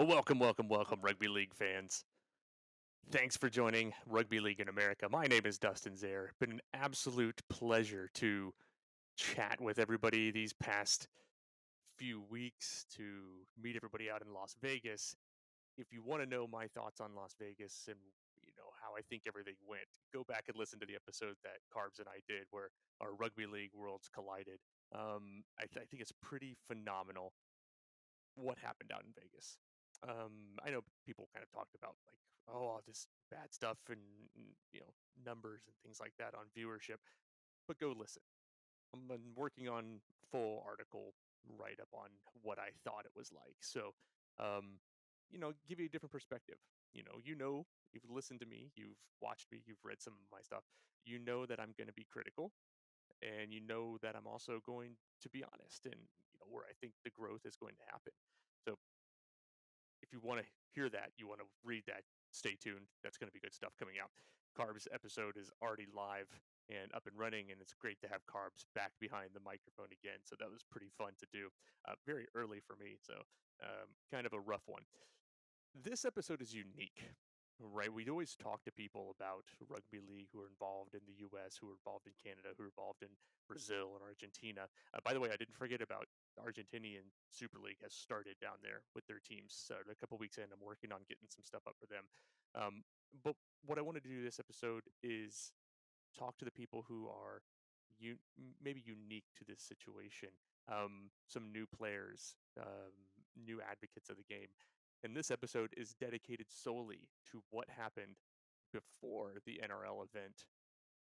Well, welcome, Rugby League fans. Thanks for joining Rugby League in America. My name is Dustin Zerrer. It's been an absolute pleasure to chat with everybody these past few weeks, to meet everybody out in Las Vegas. If you want to know my thoughts on Las Vegas and how I think everything went, go back and listen to the episode that Carbs and I did where our Rugby League worlds collided. I think it's pretty phenomenal what happened out in Vegas. I know people kind of talked about like, oh, all this bad stuff and numbers and things like that on viewership, but go listen. I'm working on full article write up on what I thought it was like. So, um, give you a different perspective. You've listened to me, you've watched me, you've read some of my stuff. You know that I'm going to be critical, and you know that I'm also going to be honest, and where I think the growth is going to happen. So if you want to hear that, you want to read that, stay tuned. That's going to be good stuff coming out. Carbs episode is already live and up and running, and it's great to have Carbs back behind the microphone again. So that was pretty fun to do. Very early for me, so kind of a rough one. This episode is unique, right? We'd always talk to people about rugby league who are involved in the U.S., who are involved in Canada, who are involved in Brazil and Argentina. By the way, I didn't forget about Argentinian Super League has started down there with their teams. So a couple weeks in, I'm working on getting some stuff up for them. But what I wanted to do this episode is talk to the people who are maybe unique to this situation. Some new players, new advocates of the game. And this episode is dedicated solely to what happened before the NRL event.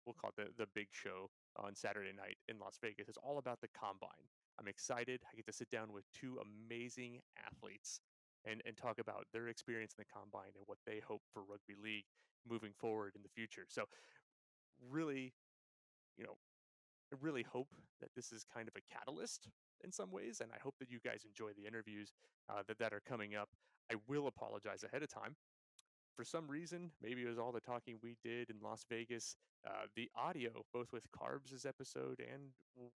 We'll call it the big show on Saturday night in Las Vegas. It's all about the Combine. I'm excited. I get to sit down with two amazing athletes and talk about their experience in the Combine and what they hope for rugby league moving forward in the future. So really, you know, I really hope that this is kind of a catalyst in some ways, and I hope that you guys enjoy the interviews that are coming up. I will apologize ahead of time. For some reason, maybe it was all the talking we did in Las Vegas. The audio, both with Carbs' episode and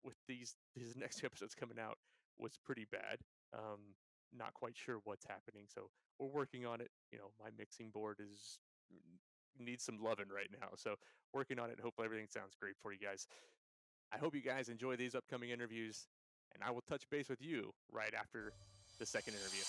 with these next two episodes coming out, was pretty bad. Not quite sure what's happening, so we're working on it. My mixing board needs some loving right now, so working on it. Hopefully, everything sounds great for you guys. I hope you guys enjoy these upcoming interviews, and I will touch base with you right after the second interview.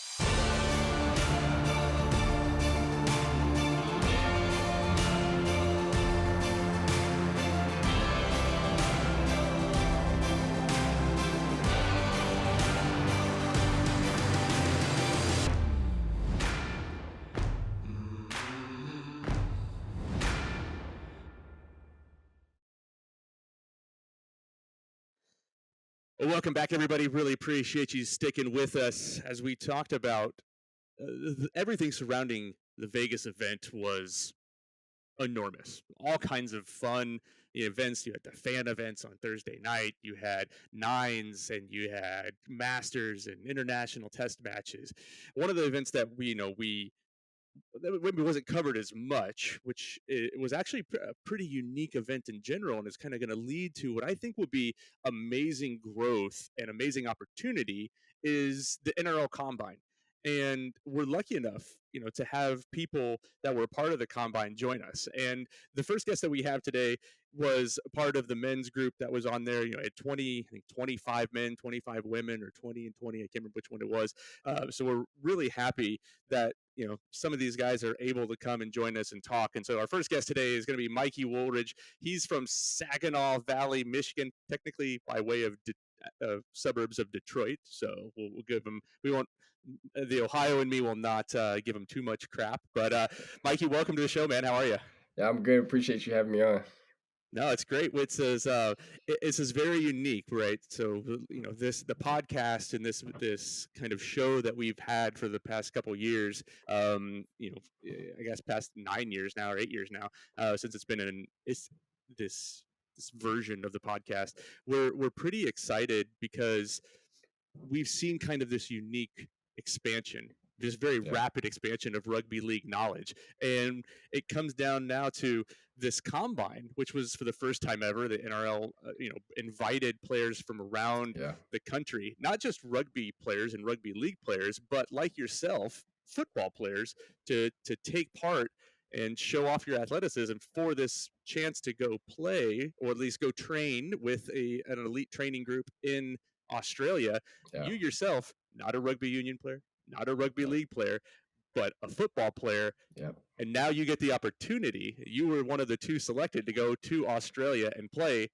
Well, welcome back, everybody. Really appreciate you sticking with us as we talked about everything surrounding the Vegas event was enormous. All kinds of fun events. You had the fan events on Thursday night. You had nines, and you had masters and international test matches. One of the events that we maybe wasn't covered as much, which it was actually a pretty unique event in general, and it's kind of going to lead to what I think will be amazing growth and amazing opportunity is the NRL Combine. And we're lucky enough, to have people that were part of the Combine join us. And the first guest that we have today was a part of the men's group that was on there, at 20, I think 25 men, 25 women, or 20 and 20. I can't remember which one it was. So we're really happy that some of these guys are able to come and join us and talk. And so our first guest today is going to be Mikey Woolridge. He's from Saginaw Valley, Michigan, technically by way of suburbs of Detroit. So we'll give him, the Ohio and me will not give him too much crap. But Mikey, welcome to the show, man. How are you? Yeah, I'm good. Appreciate you having me on. No, it's great. It's very unique, right? So the podcast and this kind of show that we've had for the past couple of years, I guess past 9 years now or 8 years now, since it's been this version of the podcast. We're pretty excited because we've seen kind of this unique expansion, this very rapid expansion of rugby league knowledge. And it comes down now to this Combine, which was for the first time ever, the NRL, invited players from around the country, not just rugby players and rugby league players, but like yourself, football players to take part and show off your athleticism for this chance to go play or at least go train with an elite training group in Australia. Yeah. You yourself, not a rugby union player, not a rugby league player, but a football player. Yep. And now you get the opportunity. You were one of the two selected to go to Australia and play.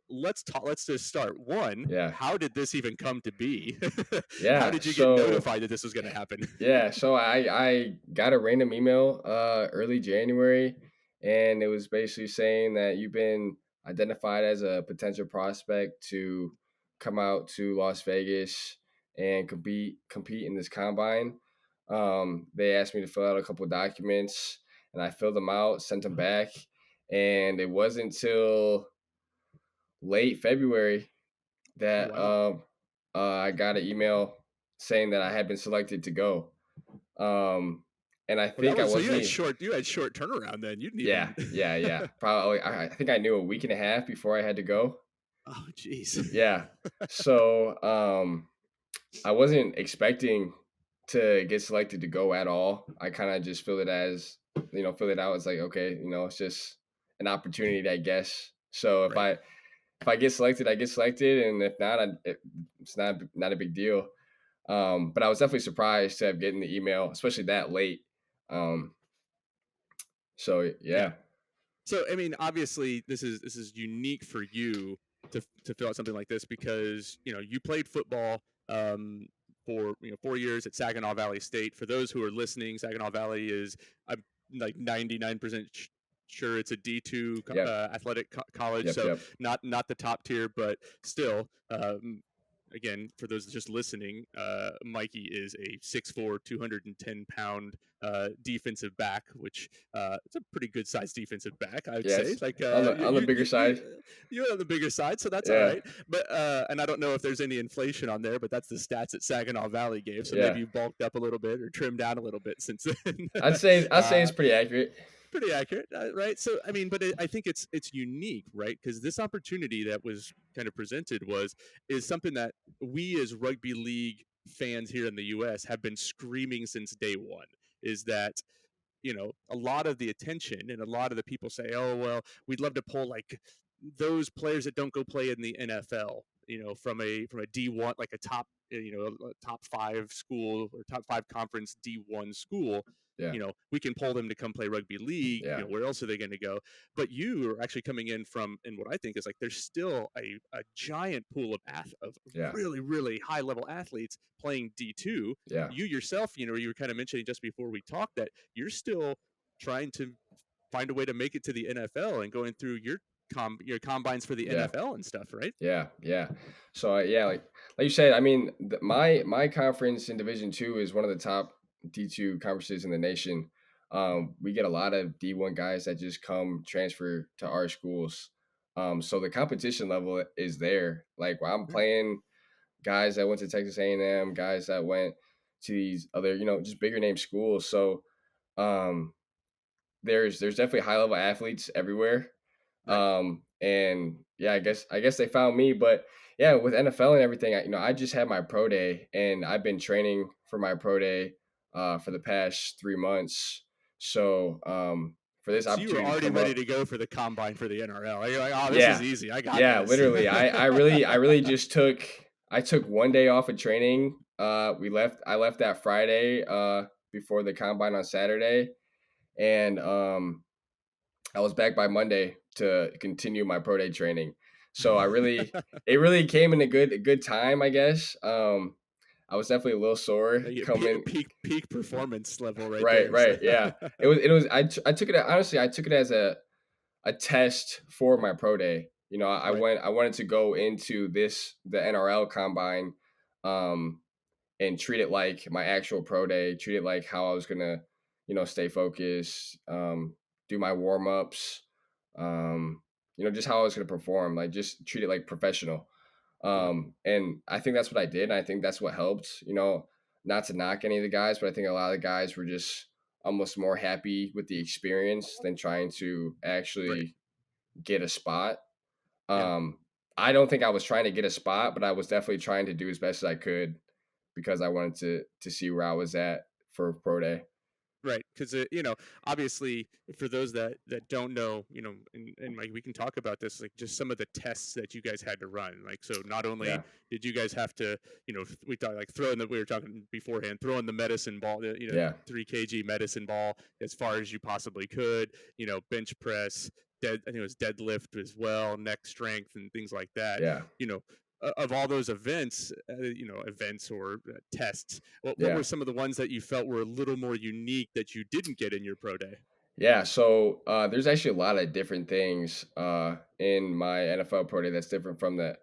Let's talk. Let's just start. One, Yeah. how did this even come to be? How Yeah. did you get notified that this was going to happen? Yeah. So I got a random email early January, and it was basically saying that you've been identified as a potential prospect to come out to Las Vegas and compete in this combine. They asked me to fill out a couple of documents, and I filled them out, sent them back, and it wasn't until late February that Wow. I got an email saying that I had been selected to go. And I Well, that think I was so wasn't. you had short turnaround then. You didn't Yeah, even. yeah. Probably. I think I knew a week and a half before I had to go. Oh, jeez. Yeah. So I wasn't expecting to get selected to go at all. I kind of just filled it as, filled it out as like, okay, it's just an opportunity, I guess. So Right. if I get selected, I get selected, and if not, it's not a big deal. But I was definitely surprised to have gotten the email, especially that late. So yeah. Yeah. So I mean, obviously, this is unique for you to fill out something like this because you played football for 4 years at Saginaw Valley State. For those who are listening, Saginaw Valley is, I'm like 99% sure it's a D2 Yep. athletic college, Yep. so Yep. not the top tier, but still. Again, for those just listening, Mikey is a 6'4", 210-pound defensive back, which it's a pretty good sized defensive back, I would say. Yes. Like On the bigger side. you're on the bigger side, so that's all Yeah. right. But and I don't know if there's any inflation on there, but that's the stats that Saginaw Valley gave. So Yeah. maybe you bulked up a little bit or trimmed down a little bit since then. I'd say it's pretty accurate. Pretty accurate, right? So I mean, but I think it's unique, right? Because this opportunity that was kind of presented is something that we as rugby league fans here in the U.S. have been screaming since day one. Is that a lot of the attention and a lot of the people say, oh well, we'd love to pull like those players that don't go play in the NFL, from a D1, like a top a top 5 school or top 5 conference D1 school. Yeah. We can pull them to come play rugby league. Yeah. Where else are they going to go? But you are actually coming in from, and what I think is like there's still a giant pool of Yeah. really, really high level athletes playing D2. Yeah. You yourself, you were kind of mentioning just before we talked that you're still trying to find a way to make it to the NFL and going through your combines for the NFL and stuff, right? Yeah. So like you said, I mean, my conference in Division II is one of the top D2 conferences in the nation. We get a lot of D1 guys that just come transfer to our schools. So the competition level is there. Like while I'm playing guys that went to Texas A&M, guys that went to these other, just bigger name schools. So there's definitely high level athletes everywhere. Right. And yeah, I guess they found me, but yeah, with NFL and everything, I just had my pro day, and I've been training for my pro day for the past 3 months. So for this So you were opportunity to already come ready up, to go for the combine for the NRL. You're like, oh, this is yeah, easy. I got yeah, this. literally, I really just I took one day off of training. I left that Friday before the combine on Saturday, and I was back by Monday to continue my pro day training. So it really came in a good time, I guess. I was definitely a little sore coming. Peak performance level right Right, there. So. yeah. It was. I took it honestly. I took it as a test for my pro day. I Right. wanted to go into the NRL Combine, and treat it like my actual pro day. Treat it like how I was gonna, stay focused. Do my warm ups. Just how I was gonna perform. Like just treat it like professional. Yep. And I think that's what I did. And I think that's what helped. Not to knock any of the guys, but I think a lot of the guys were just almost more happy with the experience than trying to actually Right. get a spot. Yeah. I don't think I was trying to get a spot, but I was definitely trying to do as best as I could because I wanted to see where I was at for pro day. Right, because obviously, for those that don't know, and like we can talk about this, like just some of the tests that you guys had to run. Like, so not only Yeah, did you guys have to, we thought like we were talking beforehand, throwing the medicine ball, yeah, 3 kg medicine ball as far as you possibly could, bench press, I think it was deadlift as well, neck strength and things like that. yeah, You know, of all those events, events or tests, what yeah. were some of the ones that you felt were a little more unique that you didn't get in your pro day? Yeah, so there's actually a lot of different things in my NFL pro day that's different from the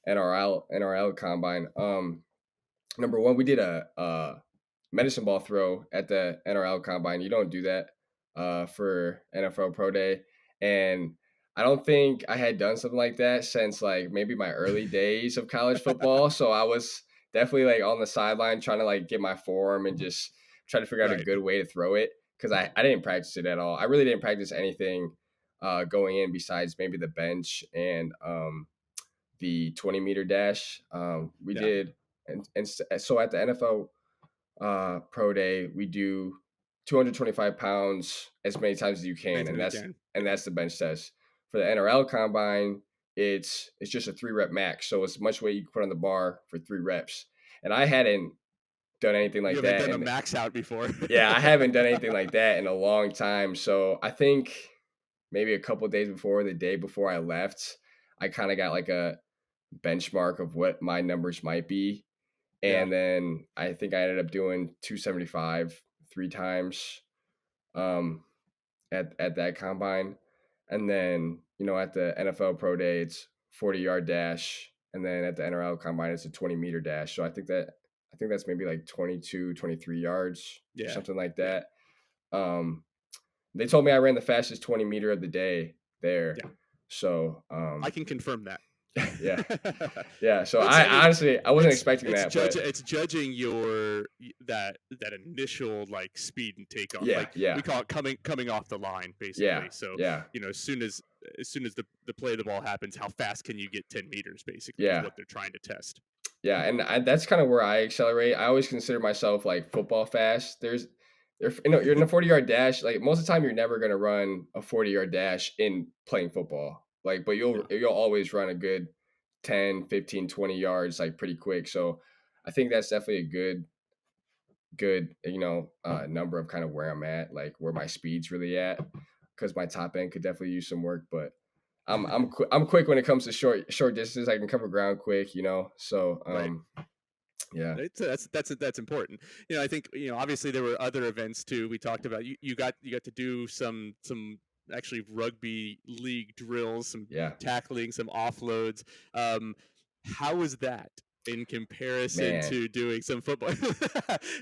NRL Combine. Number one, we did a medicine ball throw at the NRL Combine. You don't do that for NFL Pro Day, and I don't think I had done something like that since like maybe my early days of college football. So I was definitely like on the sideline trying to like get my form and just try to figure out a Right. good way to throw it because I didn't practice it at all. I really didn't practice anything going in besides maybe the bench and the 20-meter dash. We Yeah. did, and so at the NFL pro day, we do 225 pounds as many times as you can, Anything and you that's can. and Yeah. that's the bench test. For the NRL combine, it's just a 3 rep max, so it's much weight you can put on the bar for 3 reps. And I hadn't done anything You like haven't that, done a and max out before. yeah, I haven't done anything like that in a long time. So I think maybe a couple days before, the day before I left, I kind of got like a benchmark of what my numbers might be. Yeah. And then I think I ended up doing 275 3 times um, at that combine. And then, at the NFL Pro Day, it's 40-yard dash. And then at the NRL Combine, it's a 20-meter dash. So I think that's maybe like 22, 23 yards or Yeah. something like Yeah. that. Um, they told me I ran the fastest 20-meter of the day there. Yeah. So, I can confirm that. yeah. Yeah, so It's, I I mean, honestly I wasn't expecting that, but it's judging that initial like speed and takeoff. yeah, Like we yeah, call it coming off the line, yeah, basically. So yeah, as soon as the play of the ball happens, how fast can you get 10 meters? Basically, is yeah, what they're trying to test. yeah, and that's kind of where I accelerate. I always consider myself like football fast. You're in a 40-yard dash. Like most of the time, you're never gonna run a 40-yard dash in playing football. Like, but No. you'll always run a good 10, 15, 20 yards like pretty quick. So I think that's definitely a good number of kind of where I'm at, like where my speed's really at, because my top end could definitely use some work. But I'm quick when it comes to short distances. I can cover ground quick, So Right. yeah, Right. So that's important. I think obviously there were other events too. We talked about you got to do some actually rugby league drills, some yeah, tackling, some offloads. How was that in comparison man. to doing some football?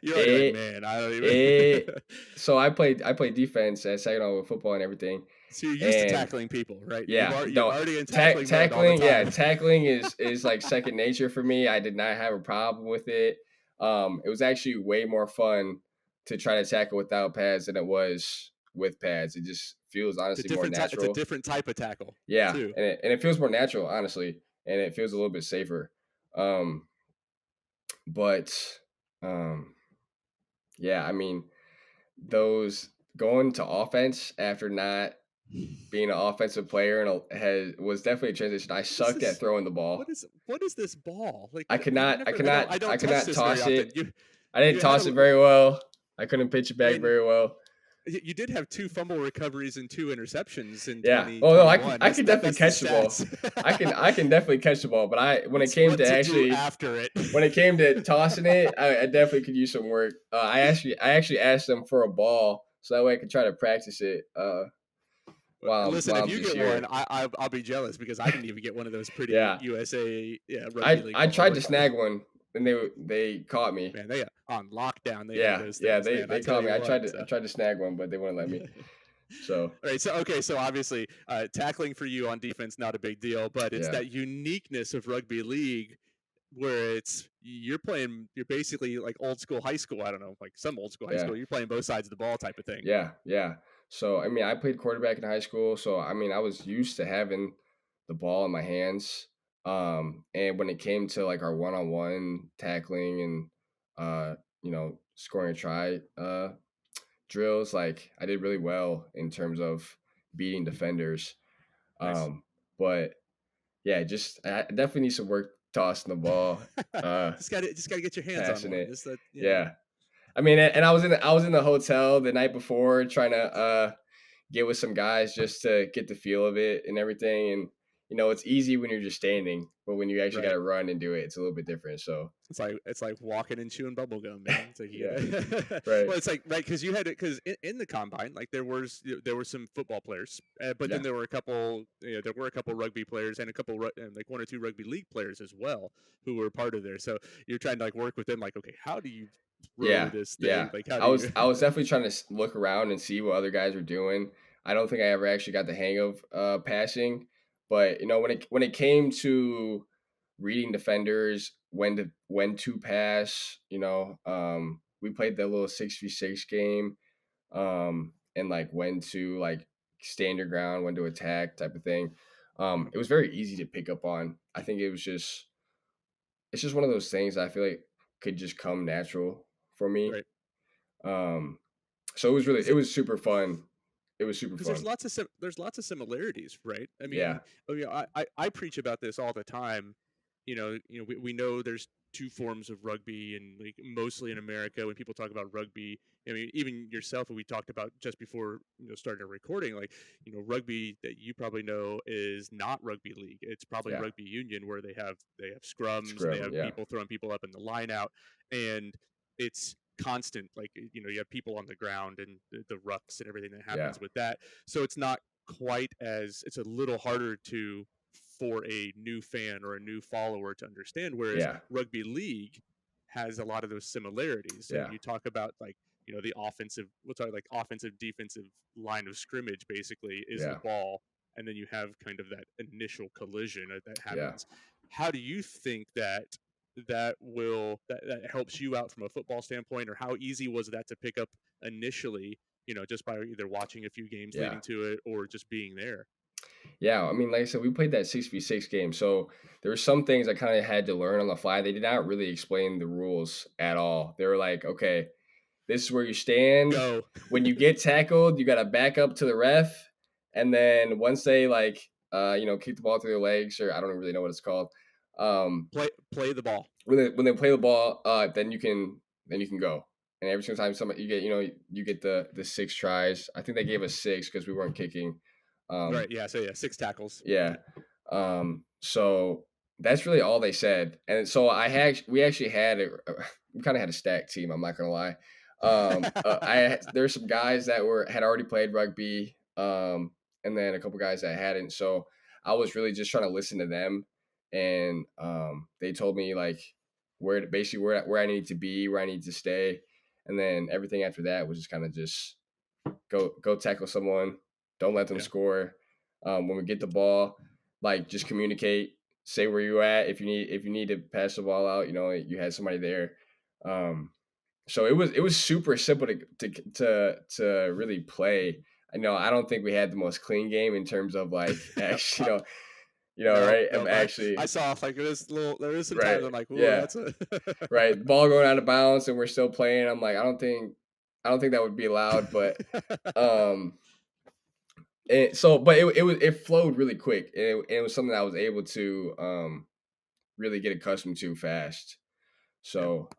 You're already like, It man, I don't even. it. So I played defense at Saginaw with football and everything, So you're used to and tackling people, right? yeah, You're no already in tackling mode all the tackling. Yeah, time. tackling is like second nature for me. I did not have a problem with it. It was actually way more fun to try to tackle without pads than it was with pads. It just feels honestly more It's a natural. different type of tackle Yeah, too. and it feels more natural, honestly, and it feels a little bit safer. Um, but um, yeah, I mean, those going to offense after not being an offensive player was definitely a transition. I What is sucked at this? throwing the ball. What is this ball? Like I could not, I could not, I I don't could touch not this very toss often. it. You I didn't you had toss it very well. I couldn't pitch it I back mean very well. you did have 2 fumble recoveries and 2 interceptions in Yeah. Oh no, 2021. I can definitely That's the catch the ball. stats. I can definitely catch the ball. But when it It's came what to to do actually after it. when it came to tossing it, I definitely could use some work. I actually asked them for a ball so that way I could try to practice it. Listen, While if I'm you just get one, here. I'll be jealous because I didn't even get one of those pretty Yeah. USA rugby I league I balls. tried to snag one and they caught me. Man, they on lockdown. They had Yeah, those yeah, things, they man. I they tell caught me. you I what. tried to I tried to snag one, but they wouldn't let me. So All right. So okay. So obviously, tackling for you on defense not a big deal, but it's yeah, that uniqueness of rugby league where you're basically like old school high school. I don't know, like some old school high yeah, school. You're playing both sides of the ball type of thing. yeah, yeah. So I mean, I played quarterback in high school, so I mean, I was used to having the ball in my hands. And when it came to like our one-on-one tackling and scoring a try drills, like I did really well in terms of beating defenders. Nice. But yeah, just I definitely need some work tossing the ball, just gotta get your hands on passing one. it. This that yeah. Yeah. I mean, and I was in the hotel the night before trying to get with some guys just to get the feel of it and everything. And it's easy when you're just standing, but when you actually got Right. to run and do it, it's a little bit different. So It's like walking and chewing bubble gum, man. It's like you yeah, gotta. right, Well, it's like right because you had it because in the combine, like there were some football players, but yeah, then there were a couple rugby players and and like one or two rugby league players as well who were part of there. So you're trying to like work with them, like okay, how do you throw yeah, this thing? yeah. Like how I do was you? I was definitely trying to look around and see what other guys were doing. I don't think I ever actually got the hang of passing, but when it came to reading defenders, when to pass, we played that little 6v6 game, and like when to like stand your ground, when to attack type of thing. It was very easy to pick up on. I think it's just one of those things I feel like could just come natural for me. Right. Um, so it was super fun. It was super Because there's fun. lots of similarities, right? I Yeah, mean, I preach about this all the time. We know there's two forms of rugby, and like mostly in America, when people talk about rugby, I mean, even yourself, and we talked about just before starting a recording, like rugby that you probably know is not rugby league. It's probably yeah, rugby union where they have scrums and they scrum. have Yeah, people throwing people up in the line out, and it's constant. Like you have people on the ground and the rucks and everything that yeah, happens with that. So it's not quite as it's a little harder to for a new fan or a new follower to understand. Whereas yeah, rugby league has a lot of those similarities, and yeah, you talk about like the offensive. We'll talk like offensive defensive line of scrimmage basically is the yeah, ball, and then you have kind of that initial collision that yeah. happens. How do you think that helps you out from a football standpoint, or how easy was that to pick up initially, just by either watching a few games Yeah. leading to it or just being there? Yeah, I mean, like I said, we played that 6v6 game, so there were some things I kind of had to learn on the fly. They did not really explain the rules at all. They were like, okay, this is where you stand. Go. When you get tackled, you got to back up to the ref, and then once they kick the ball through their legs, or I don't really know what it's called. Play the ball. When they play the ball, then you can go. And every single time somebody you get the 6 tries. I think they gave us 6 because we weren't kicking. Um, Right. Yeah. So yeah, 6 tackles. yeah. So that's really all they said. And so we actually we kind of had a stacked team. I'm not gonna lie. There's some guys that had already played rugby, and then a couple guys that hadn't. So I was really just trying to listen to them, and they told me like where I need to be, where I need to stay, and then everything after that was just kind of just go tackle someone, don't let them Yeah. score. When we get the ball, like just communicate, say where you at. If you need to pass the ball out, you had somebody there. So it was super simple to really play. I know I don't think we had the most clean game in terms of like actually, No, right? no. Of I actually, saw like there is some right? times I'm like, whoa, Yeah, that's a. right. Ball going out of bounds and we're still playing. I'm like, I don't think that would be allowed, but um, but it flowed really quick. It was something I was able to really get accustomed to fast. Yeah. So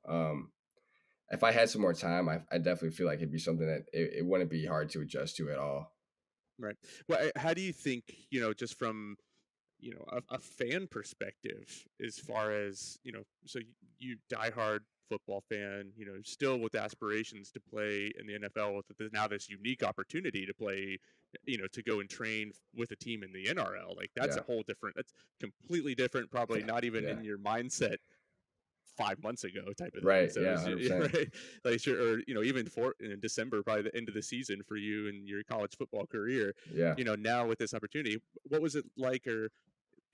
if I had some more time, I definitely feel like it'd be something that it wouldn't be hard to adjust to at all. Right. Well, how do you think, just from a fan perspective, as far as so you diehard football fan, still with aspirations to play in the NFL, with now this unique opportunity to play, to go and train with a team in the NRL, like that's Yeah, a whole different, that's completely different, probably not even yeah, in your mindset 5 months ago type of thing. right, So yeah, it's 100%. right, like sure, or even for in December, probably the end of the season for you and your college football career. Yeah, Now with this opportunity, what was it like, or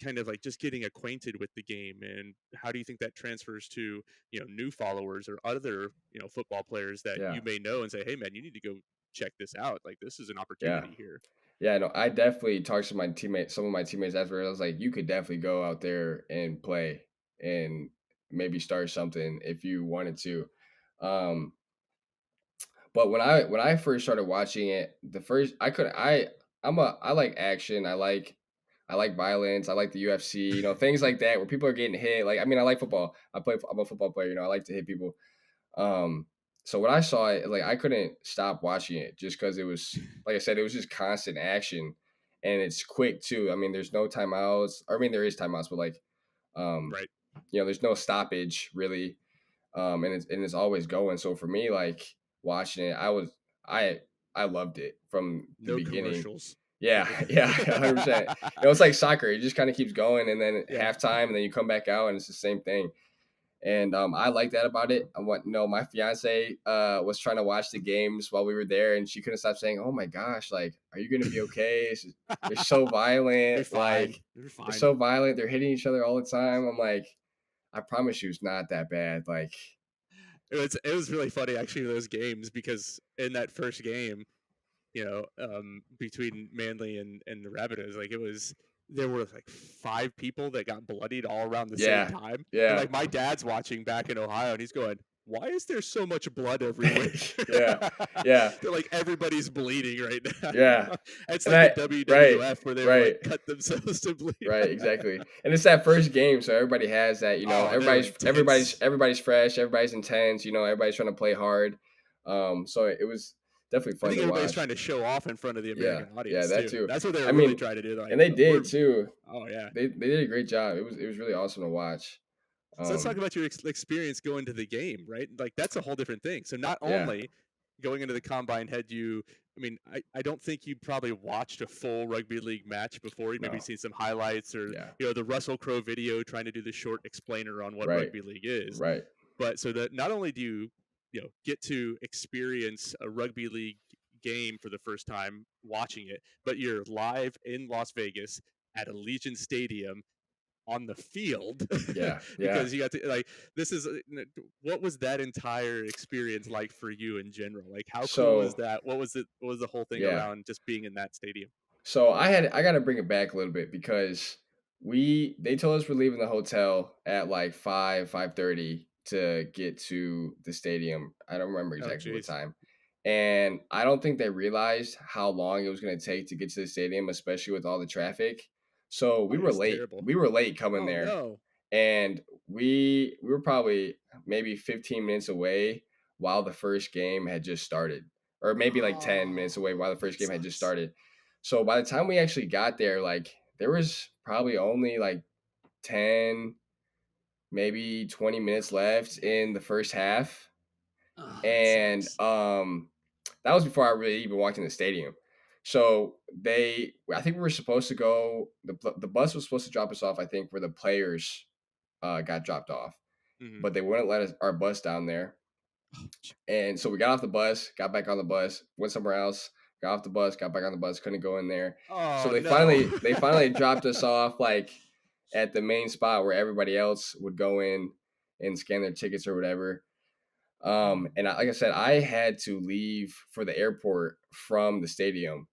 kind of like just getting acquainted with the game, and how do you think that transfers to new followers or other football players that yeah, you may know and say, hey man, you need to go check this out, like this is an yeah. opportunity here. Yeah, no, I definitely talked to some of my teammates after. I was like, you could definitely go out there and play and maybe start something if you wanted to. Um, But when I first started watching it, the first I could I like action. I like violence. I like the UFC, things like that where people are getting hit. Like, I mean, I like football. I'm a football player, I like to hit people. Um, so when I saw it, like I couldn't stop watching it just because it was, like I said, it was just constant action, and it's quick too. I mean, there's no timeouts. Or, I mean, there is timeouts, but like, um, Right. there's no stoppage really, and it's always going. So for me, like watching it, I I loved it from the No beginning. commercials. Yeah, yeah, 100%. It's like soccer; it just kind of keeps going, and then Yeah. halftime, and then you come back out, and it's the same thing. And I like that about it. I want my fiance was trying to watch the games while we were there, and she couldn't stop saying, "Oh my gosh, like, are you gonna be okay? They're so They're violent. fine. Like, They're they're fine. so violent. They're hitting each other all the time." I'm like, I promise you, it's not that bad. Like, It was really funny actually those games because in that first game, between Manly and the Rabbitohs, like there were like 5 people that got bloodied all around the same yeah, time, and yeah, like my dad's watching back in Ohio, and he's going, "Why is there so much blood everywhere?" yeah, yeah, They're like everybody's bleeding right yeah. now. It's And like the right, WWF where they would like right. cut themselves to bleed. Right, exactly. And it's that first game, so everybody has that, Oh, they're intense. everybody's fresh, everybody's intense, everybody's trying to play hard. So it was definitely I fun think to everybody's watch. trying to show off in front of the Yeah, American yeah, audience that too. too. That's what they I were really mean, trying to do. and Like they we're, did too. oh yeah. They did a great job. It was really awesome to watch. So let's talk Um, about your experience going to the game, right? Like that's a whole different thing. So not yeah, only going into the combine had you, I mean, I don't think you probably watched a full rugby league match before. You maybe no, seen some highlights or yeah, the Russell Crowe video trying to do the short explainer on what right, rugby league is. right, But so that not only do you get to experience a rugby league game for the first time watching it, but you're live in Las Vegas at Allegiant Stadium on the field yeah, yeah. because you got to like this is what was that entire experience like for you in general? Like how cool was So that? What was the whole thing yeah, around just being in that stadium? So I got to bring it back a little bit because they told us we're leaving the hotel at like 5:30 to get to the stadium. I don't remember Oh exactly what geez. time. And I don't think they realized how long it was going to take to get to the stadium, especially with all the traffic. So Oh, we it were was late. terrible. We were late coming Oh there, no. and we were probably maybe 15 minutes away while the first game had just started, or maybe like 10 minutes away while the That first game had just sucks. started. So by the time we actually got there, like there was probably only like 10, maybe 20 minutes left in the first half. Oh, that And sucks. that was before I really even walked in the stadium. So I think we were supposed to go. The bus was supposed to drop us off. I think where the players got dropped off, Hmm. but they wouldn't let us our bus down there. And so we got off the bus, got back on the bus, went somewhere else, got off the bus, got back on the bus, couldn't go in there. So Oh they no. finally dropped us off like at the main spot where everybody else would go in and scan their tickets or whatever. And like I said, I had to leave for the airport from the stadium.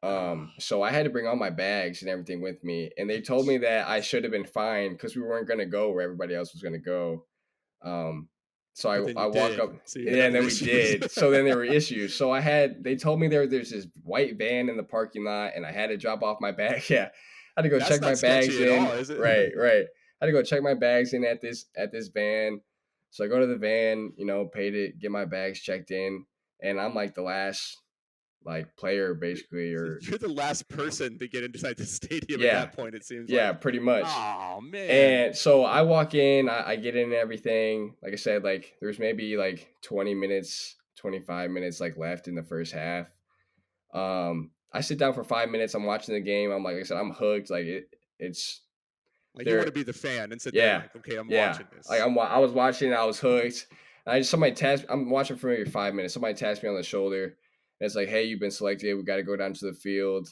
Oh, So I had to bring all my bags and everything with me. And they told me that I should have been fine because we weren't going to go where everybody else was going to go. Um, so but then I you walk did. up, So you and had then other we issues. did. So then there were issues. So they told me there's this white van in the parking lot, and I had to drop off my bag. Yeah, I had to go That's check my not bags sketchy at in. all, is it? Right, right. I had to go check my bags in at this van. So I go to the van, paid it, get my bags checked in, and I'm like the last like player basically, or You're the last person to get inside the stadium at yeah, that point. It seems yeah, like. pretty much. Oh man. And so I walk in, I get in and everything. Like I said, like there's maybe like 20 minutes, 25 minutes like left in the first half. I sit down for 5 minutes. I'm watching the game. I'm like I said, I'm hooked. Like it's Like you want there. to be the fan and sit there Yeah, like, okay, I'm yeah. watching Like this. I was watching. I was hooked. And somebody tapped. I'm watching for maybe 5 minutes. Somebody taps me on the shoulder, and it's like, "Hey, you've been selected. We got to go down to the field.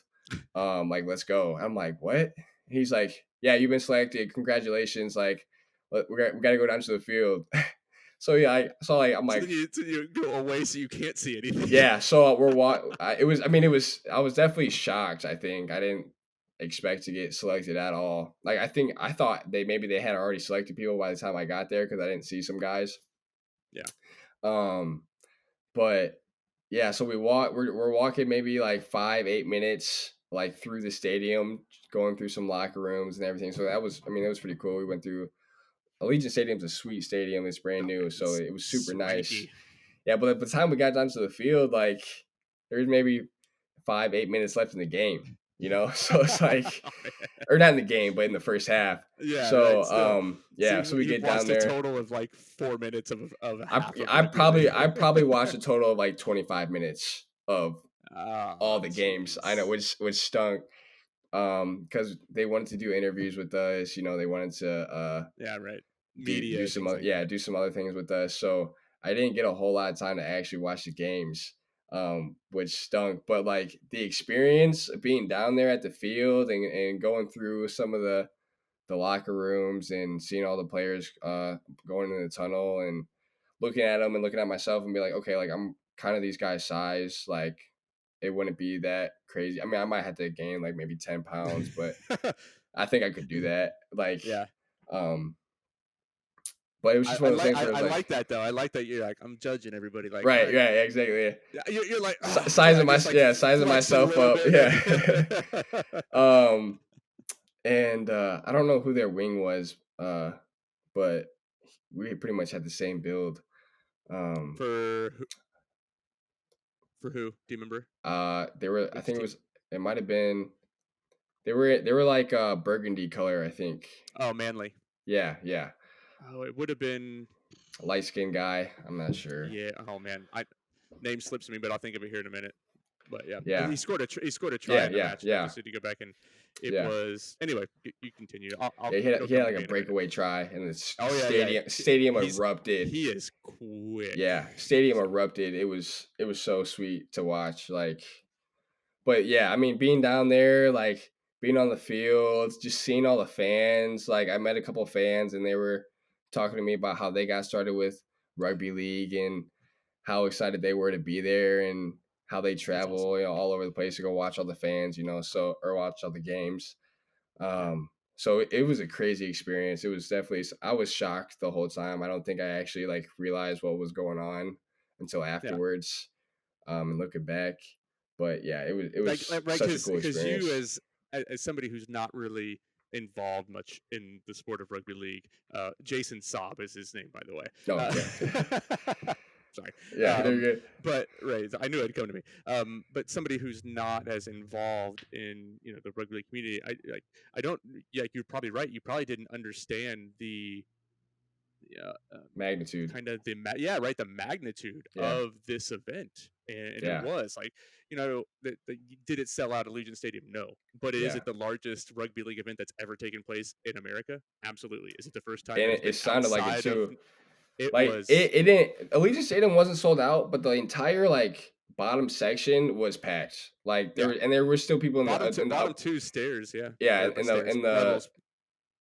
Like let's go." I'm like, "What?" He's like, "Yeah, you've been selected. Congratulations. Like, we got to go down to the field." So yeah, I'm So like, then you go away so you can't see anything. yeah. So we're it was. I mean, it was. I was definitely shocked. I think I didn't expect to get selected at all. Like I thought they had already selected people by the time I got there because I didn't see some guys. Yeah. Um, but yeah, so we're walking maybe like 5-8 minutes like through the stadium, going through some locker rooms and everything. So that was, I mean, it was pretty cool. We went through Allegiant Stadium's a sweet stadium. It's brand Oh, new, so it's it was super nice. swanky. Yeah, but by the time we got down to the field, like there's maybe 5-8 minutes left in the game. So it's like, Oh, man. or not in the game, but in the first half. Yeah, right. So Still, so yeah, so we you've get down lost a there. total of like 4 minutes of I half of I rugby probably league. I probably watched a total of like 25 minutes of Oh, all the games. I know, jeez. which stunk. Because they wanted to do interviews with us. They wanted to Yeah, right. do Media, some things like that. do some other things with us. So I didn't get a whole lot of time to actually watch the games, which stunk. But like the experience of being down there at the field and going through some of the locker rooms and seeing all the players going in the tunnel and looking at them and looking at myself and be like, okay, like I'm kind of these guys' size, like it wouldn't be that crazy. I mean, I might have to gain like maybe 10 pounds, but I think I could do that. Like, Yeah. um, but it was just one of those things where it I was like, like that though. I like that you're like, I'm judging everybody. Like, all right, right, yeah, exactly. Yeah. yeah, you're like, oh, Sizing yeah, my, just like yeah, sizing flexing a myself little up. Yeah. bit. um, and I don't know who their wing was, but we pretty much had the same build. Um, for for who? Do you remember they were, I which think team? it might have been, they were like burgundy color, I think. Oh, Manly. Yeah, yeah. Oh, it would have been. Light skinned guy. I'm not sure. Yeah. Oh man, I name slips me, but I'll think of it here in a minute. But yeah, Yeah, he scored a try yeah, in the yeah, match. I yeah, just need to go back and it yeah. was anyway. You continue. I'll Yeah, it'll he had come to like a me in a minute. breakaway try, and the Oh yeah. stadium He's erupted. he is quick. Yeah, stadium So erupted. It was so sweet to watch. Like, but yeah, I mean, being down there, like being on the field, just seeing all the fans. Like, I met a couple of fans, and they were talking to me about how they got started with rugby league and how excited they were to be there and how they that's awesome. travel, all over the place to go watch all the fans, so or watch all the games. Yeah. So it was a crazy experience. It was definitely, I was shocked the whole time. I don't think I actually like realized what was going on until Yeah. afterwards, and looking back. But yeah, it was Right, such a cool because you experience. as somebody who's not really involved much in the sport of rugby league, Jason Saab is his name, by the way. Oh, okay. Sorry, Yeah, they're good. but right, I knew it'd come to me. But somebody who's not as involved in the rugby league community, I don't. Yeah, you're probably right. You probably didn't understand the yeah, Magnitude. kind of yeah, right, the magnitude Yeah, of this event, and it yeah, was like did it sell out Allegiant Stadium? No, but is yeah. it the largest rugby league event that's ever taken place in America? Absolutely. Is it the first time And it has it been sounded like it outside of? too. It Like was it didn't. Allegiant Stadium wasn't sold out, but the entire like bottom section was packed. Like yeah, there were still people in the bottom up. two stairs, yeah, Yeah, or the stairs in the levels,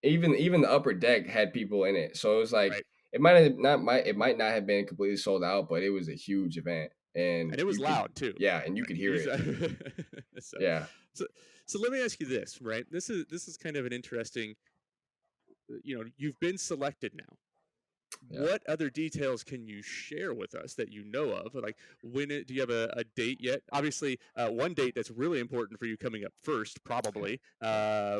even the upper deck had people in it. So it was like right, it might not have been completely sold out, but it was a huge event, and and it was you could, loud too. yeah, and you Right. could hear it. So, Yeah, so so let me ask you this, right? This is kind of an interesting. You've been selected now. yeah. What other details can you share with us that you know of? Like, do you have a date yet? Obviously, one date that's really important for you coming up first, probably,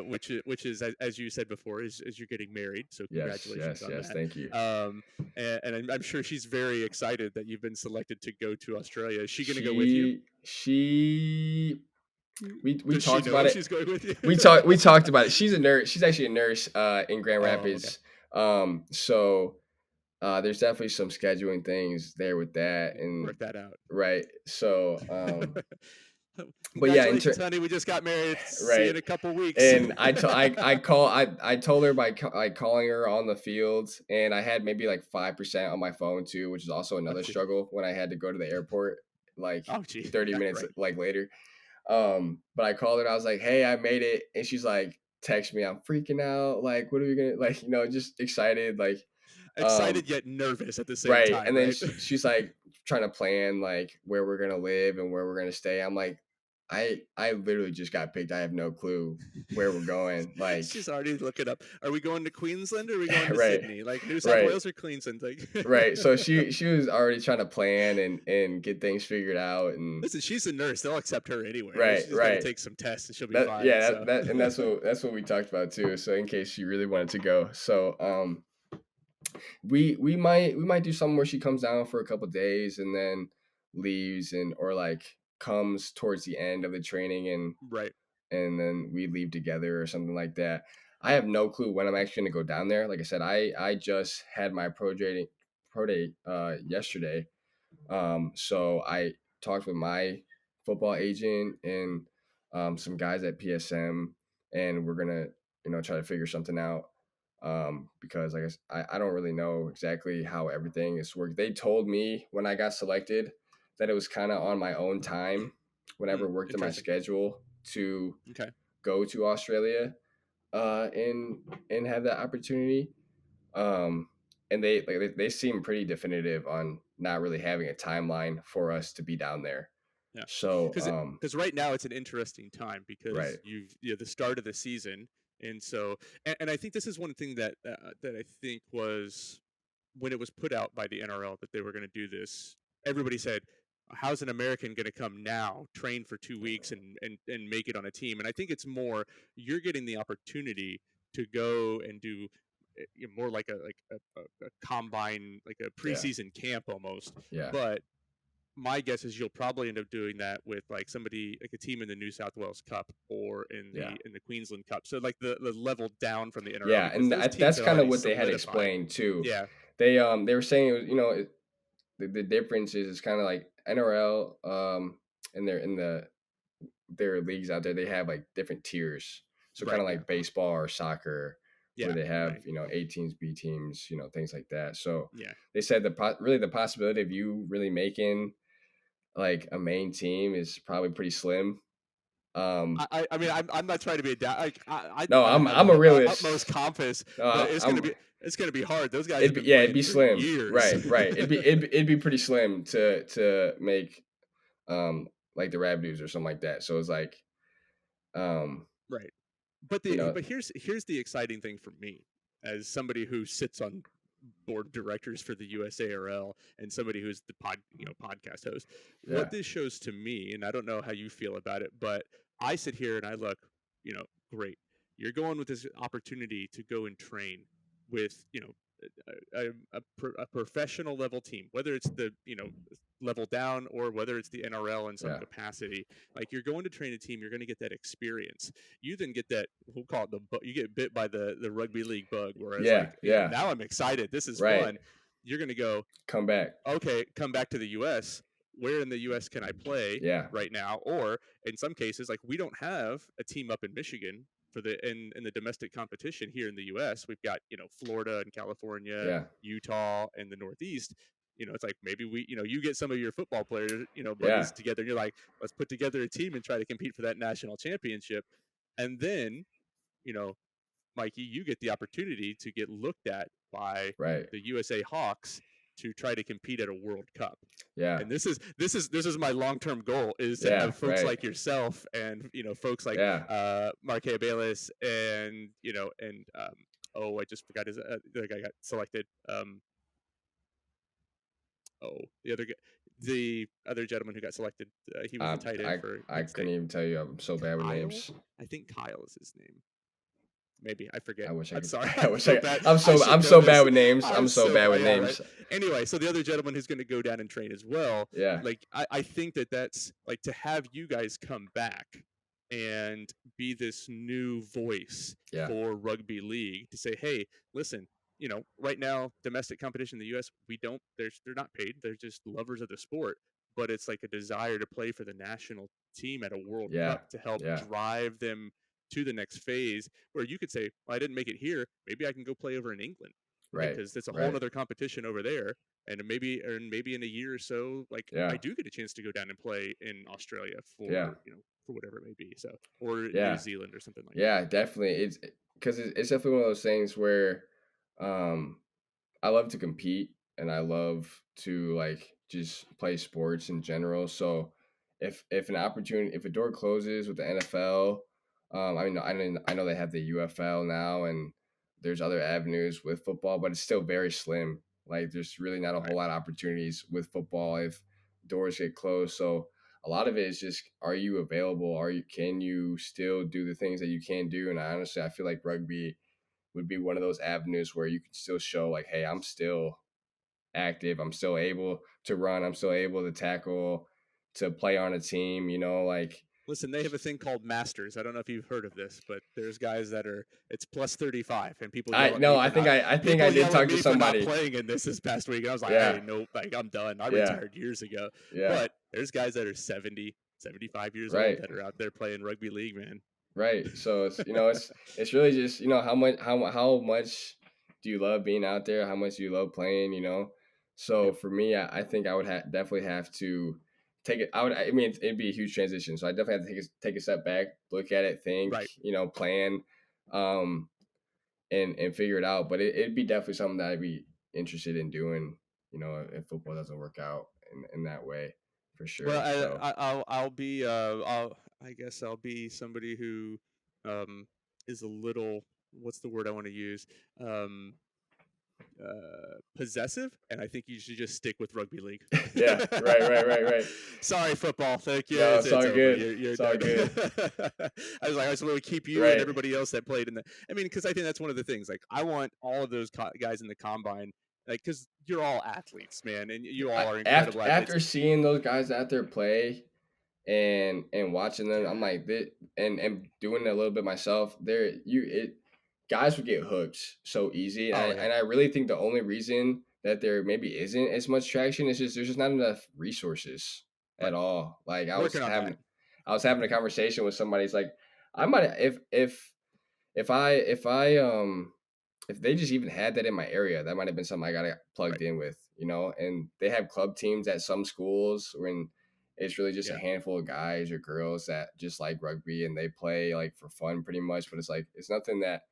which is as you said before, is you're getting married. So Yes, congratulations yes, on yes. that. Thank you. And I'm sure she's very excited that you've been selected to go to Australia. Is she going to go with you? She we Does she talked know about it. she's going with you? We talked about it. She's a nurse. She's actually a nurse in Grand Oh, okay. Rapids. So there's definitely some scheduling things there with that, and Work that out. right. So but yeah, Congratulations, honey. We just got married. See you right. in a couple weeks. And I told her by calling her on the field, and I had maybe like 5% on my phone too, which is also another Okay. struggle when I had to go to the airport like Oh, gee. 30 Yeah, minutes right. like later. But I called her and I was like, "Hey, I made it," and she's like, "Text me, I'm freaking out. Like, what are we gonna like? Just excited, like, um, Excited yet nervous at the same right." time, And then right? she's like trying to plan like where we're gonna live and where we're gonna stay. I'm like, I literally just got picked. I have no clue where we're going. Like, She's already looking up. Are we going to Queensland or are we going to right, Sydney? Like New South right, Wales or Queensland? Like, right. So she was already trying to plan and get things figured out. And listen, she's a nurse. They'll accept her anywhere. right, She's just got to right. take some tests and she'll be That fine. yeah, So that and that's what we talked about too. So in case she really wanted to go, so we might do something where she comes down for a couple days and then leaves, and or like comes towards the end of the training right. and then we leave together or something like that. I have no clue when I'm actually gonna go down there. Like I said, I just had my pro day yesterday. So I talked with my football agent and some guys at PSM, and we're gonna try to figure something out. Because I guess I don't really know exactly how everything is worked. They told me when I got selected that it was kind of on my own time whenever it worked in my Interesting. schedule to Okay. go to Australia and have that opportunity. Um, and they seem pretty definitive on not really having a timeline for us to be down there. Yeah. So Because right now it's an interesting time because right, you've the start of the season, and so and I think this is one thing that that I think was when it was put out by the NRL that they were going to do this. Everybody said, "How's an American going to come now, train for 2 weeks, and make it on a team?" And I think it's more you're getting the opportunity to go and do more like a combine, like a yeah, preseason camp almost. yeah, But my guess is you'll probably end up doing that with like somebody like a team in the New South Wales Cup or in yeah. the Queensland Cup. So like the level down from the NRL Yeah, because and those teams that's are kind of already what they had solidified. explained too. Yeah, They were saying it was, the difference is it's kind of like NRL and they're in their leagues out there, they have like different tiers. So kind right. of Yeah, like baseball or soccer where yeah, they have, right. A teams, B teams, things like that. So Yeah. they said really the possibility of you really making like a main team is probably pretty slim. I mean I'm not trying to be a down. Like No, I have I'm a utmost realist. confidence, but No, I'm it's gonna be hard. Those guys have been it'd playing be for slim. years. Right, right. It'd be pretty slim to make like the Rabdoos or something like that. So it's like um Right. you know But here's the exciting thing for me as somebody who sits on board of directors for the USARL and somebody who's the podcast host. yeah, What this shows to me, and I don't know how you feel about it, but I sit here and I look, great. You're going with this opportunity to go and train with, a professional level team, whether it's the level down or whether it's the NRL in some yeah, capacity. Like you're going to train a team, you're going to get that experience. You then get that, we'll call it you get bit by the rugby league bug, whereas yeah, like yeah. now I'm excited. This is Right. fun. You're going to go, Come back. okay, come back to the U.S. Where in the U.S. can I play Yeah. right now? Or in some cases, like we don't have a team up in Michigan for in the domestic competition here in the U.S. We've got Florida and California, Yeah. Utah, and the Northeast. It's like maybe you get some of your football players, Yeah. buddies together, and you're like, let's put together a team and try to compete for that national championship. And then, you know, Mikey, you get the opportunity to get looked at by Right. the USA Hawks to try to compete at a World Cup. Yeah. And this is my long-term goal is to Yeah, have folks right. like yourself and folks like Yeah. MarCaya Bailous and I just forgot his the guy got selected. The other gentleman who got selected, he was the tight end for I Penn couldn't State. even tell you. I'm so bad with Kyle? names. I think Kyle is his name. Maybe I forget. I wish I I'm could. sorry. I wish I. Bad. I'm I should I'm know so this. bad with names. I'm I'm so bad with yeah, names. right. Anyway, so the other gentleman who's going to go down and train as well. Yeah. Like I think that's like to have you guys come back and be this new voice Yeah. for rugby league to say, hey, listen, right now domestic competition in the U.S. they're not paid. They're just lovers of the sport, but it's like a desire to play for the national team at a World Yeah. Cup to help Yeah. drive them to the next phase where you could say, well, I didn't make it here. Maybe I can go play over in England, right? Because it's a whole other competition over there. And maybe in a year or so, like Yeah. I do get a chance to go down and play in Australia for, Yeah. for whatever it may be. So, or Yeah. New Zealand or something like Yeah, that. definitely. It's because it's definitely one of those things where I love to compete and I love to like just play sports in general. So if a door closes with the NFL, I know they have the UFL now, and there's other avenues with football, but it's still very slim. Like there's really not a whole lot of opportunities with football if doors get closed. So a lot of it is just, are you available? Can you still do the things that you can do? And I feel like rugby would be one of those avenues where you can still show like, hey, I'm still active. I'm still able to run. I'm still able to tackle, to play on a team, like. Listen, they have a thing called Masters. I don't know if you've heard of this, but there's guys that it's plus 35, and people. I think I did talk to somebody for not playing in this past week, and I was like, yeah. hey, nope, like I'm done. I Yeah. retired years ago. Yeah. But there's guys that are 70, 75 years Right. old that are out there playing rugby league, man. Right. So it's it's really just how much do you love being out there? How much do you love playing? So for me, I think I would definitely have to take it. It'd be a huge transition. So I definitely have to take a step back, look at it, think, Right. Plan, and figure it out. But it'd be definitely something that I'd be interested in doing. If football doesn't work out in that way, for sure. Well, I guess I'll be somebody who is a little, what's the word I want to use? Possessive, and I think you should just stick with rugby league. Yeah, right. Sorry, football. Thank you. No, it's all good. You're all good. I was like, I just want to keep you and everybody else that played in the. I mean, because I think that's one of the things. Like, I want all of those guys in the combine, like, because you're all athletes, man, and you all are incredible athletes. After seeing those guys out there play, and watching them, I'm like, and doing it a little bit myself. Guys would get hooked so easy. And I really think the only reason that there maybe isn't as much traction is just there's just not enough resources at all. Like I was having a conversation with somebody. It's like, I might if they just even had that in my area, that might have been something I got plugged in with, and they have club teams at some schools when it's really just a handful of guys or girls that just like rugby and they play like for fun pretty much. But it's like, it's nothing that,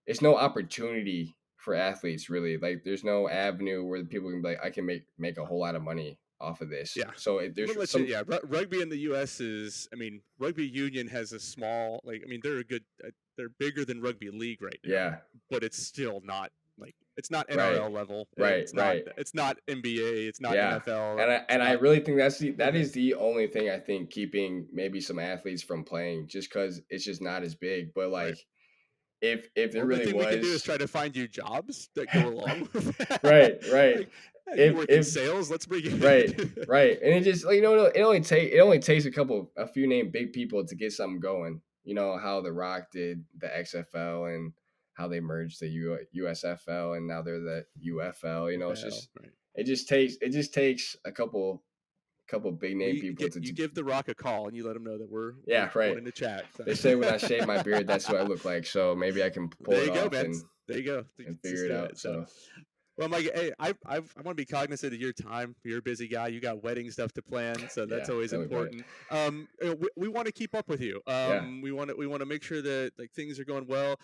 it's no opportunity for athletes really. Like there's no avenue where people can be like, I can make a whole lot of money off of this. Yeah. So there's rugby in the U.S. is, rugby union has a small, they're bigger than rugby league right now. Yeah. But it's still not it's not NRL level. Right. It's not NBA. It's not NFL. And I really think that is the only thing I think keeping maybe some athletes from playing, just because it's just not as big. But like, if there really thing was, we can do is try to find you jobs that go along with that. Right. You work in sales, let's bring you right. And it just it only takes a few named big people to get something going. How The Rock did the XFL and how they merged the USFL and now they're the UFL. It's just it just takes a couple big name people you give The Rock a call and you let him know that we're in the chat. So. They say when I shave my beard, that's what I look like. So maybe I can pull it off and there you go and figure it out. So. Well, Mike, hey, I want to be cognizant of your time. You're a busy guy. You got wedding stuff to plan, so that's always important. We want to keep up with you. We want to make sure that things are going well.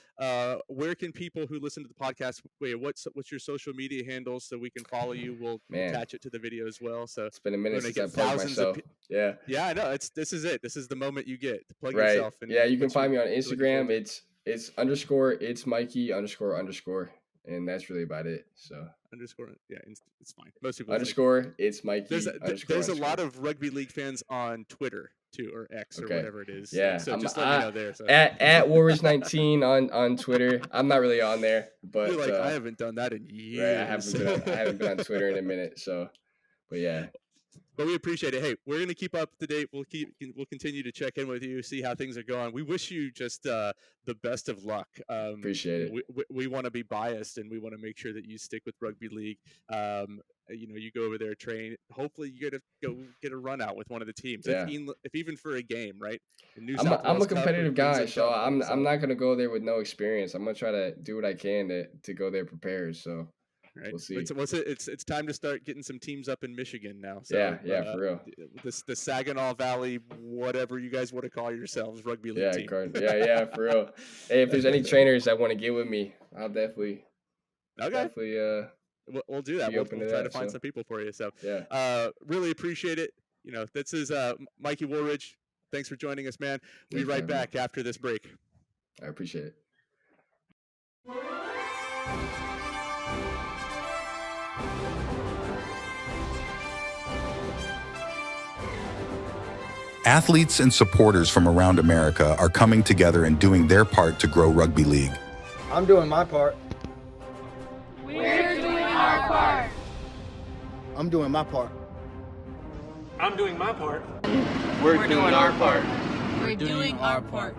Where can people who listen to the podcast? What's your social media handles so we can follow you? We'll attach it to the video as well. So it's been a minute since I plugged myself. Yeah, I know. This is it. This is the moment you get to plug yourself. And you can find me on Instagram. It's _. It's Mikey __. And that's really about it. So underscore, it's fine. Most people _ it's Mikey. There's a lot of rugby league fans on Twitter too, or X or whatever it is. Yeah, so just let me know there. So. At Woolridge19 on Twitter. I'm not really on there, but you're like, I haven't done that in years. Right, I haven't been on Twitter in a minute. So, but yeah. But we appreciate it. Hey, we're going to keep up to date. We'll continue to check in with you, see how things are going. We wish you just the best of luck. Appreciate it. We want to be biased, and we want to make sure that you stick with rugby league. You go over there, train. Hopefully, you get a run out with one of the teams, if even for a game, right? I'm a competitive guy, so I'm not going to go there with no experience. I'm going to try to do what I can to go there prepared. So. Right. We'll see. It's time to start getting some teams up in Michigan now. So, for real. The Saginaw Valley, whatever you guys want to call yourselves, rugby league team. For real. Hey, if there's any trainers that want to get with me, I'll definitely. We'll do that. We'll try to find some people for you. So, really appreciate it. this is Mikey Woolridge. Thanks for joining us, man. We'll be right back after this break. I appreciate it. Athletes and supporters from around America are coming together and doing their part to grow rugby league. I'm doing my part. We're doing our part. I'm doing my part. I'm doing my part. We're doing our part. We're doing our part.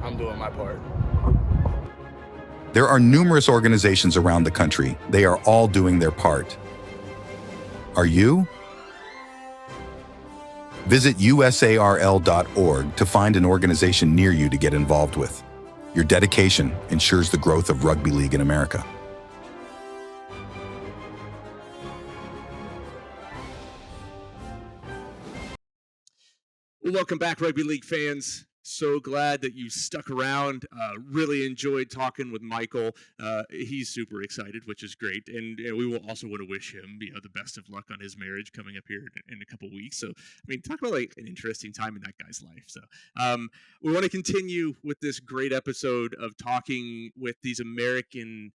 I'm doing my part. There are numerous organizations around the country. They are all doing their part. Are you? Visit usarl.org to find an organization near you to get involved with. Your dedication ensures the growth of rugby league in America. Welcome back, Rugby League fans. So glad that you stuck around. Really enjoyed talking with Michael. He's super excited, which is great. And we will also want to wish him the best of luck on his marriage coming up here in a couple weeks. So, talk about like an interesting time in that guy's life. So we want to continue with this great episode of talking with these amazing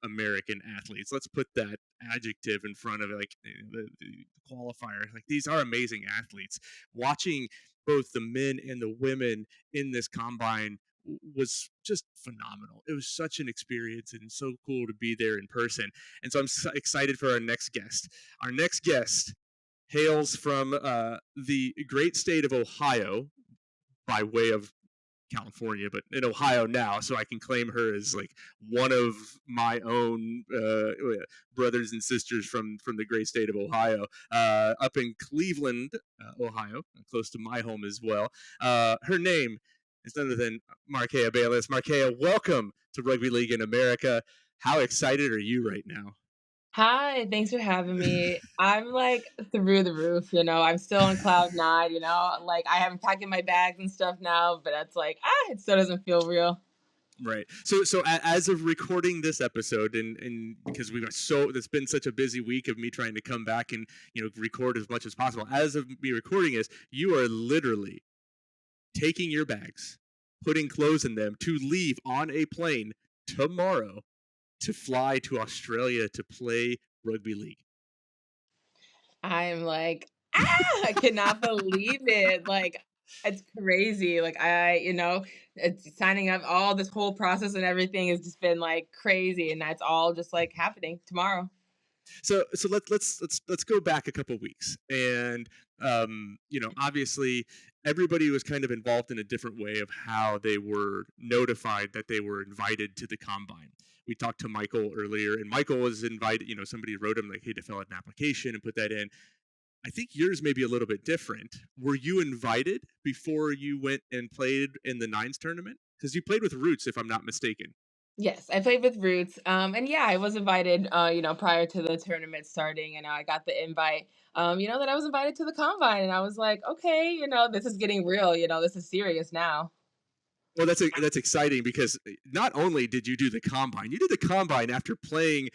American athletes. Let's put that adjective in front of it, like the qualifier. Like, these are amazing athletes. Watching both the men and the women in this combine was just phenomenal. It was such an experience and so cool to be there in person. And so I'm so excited for our next guest. Our next guest hails from the great state of Ohio by way of California, but in Ohio now, so I can claim her as like one of my own brothers and sisters from the great state of Ohio, up in Cleveland, Ohio, close to my home as well. Her name is none other than MarCaya Bailous. MarCaya, welcome to Rugby League in America. How excited are you right now? Hi, thanks for having me. I'm like through the roof, I'm still on cloud nine, like I am packing my bags and stuff now, but it's like, it still doesn't feel real. Right. So as of recording this episode, and because it's been such a busy week of me trying to come back and, record as much as possible. As of me recording this, you are literally taking your bags, putting clothes in them to leave on a plane tomorrow to fly to Australia to play rugby league. I'm like, I cannot believe it. Like, it's crazy. Like, it's signing up, all this whole process and everything has just been like crazy, and that's all just like happening tomorrow. So let's go back a couple weeks, and obviously everybody was kind of involved in a different way of how they were notified that they were invited to the combine. We talked to Michael earlier, and Michael was invited. Somebody wrote him like, "Hey, to fill out an application and put that in." I think yours may be a little bit different. Were you invited before you went and played in the Nines tournament? Because you played with Roots, if I'm not mistaken. Yes, I played with Roots. And yeah, I was invited, prior to the tournament starting, and I got the invite, that I was invited to the combine, and I was like, okay, this is getting real, this is serious now. Well, that's exciting, because not only did you do the combine, you did the combine after playing.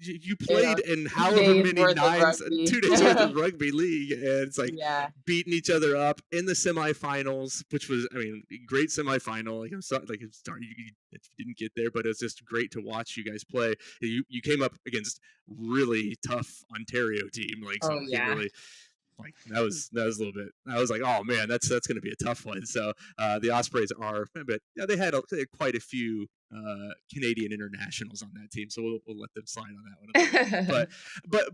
You played in however many nines, 2 days worth of rugby league, and it's like beating each other up in the semifinals, which was, great semifinal. Like, I'm sorry, like, you didn't get there, but it was just great to watch you guys play. You came up against really tough Ontario team, like, so really. Like, that was a little bit. I was like, oh man, that's going to be a tough one. So the Ospreys are, but they had quite a few Canadian internationals on that team, so we'll let them slide on that one.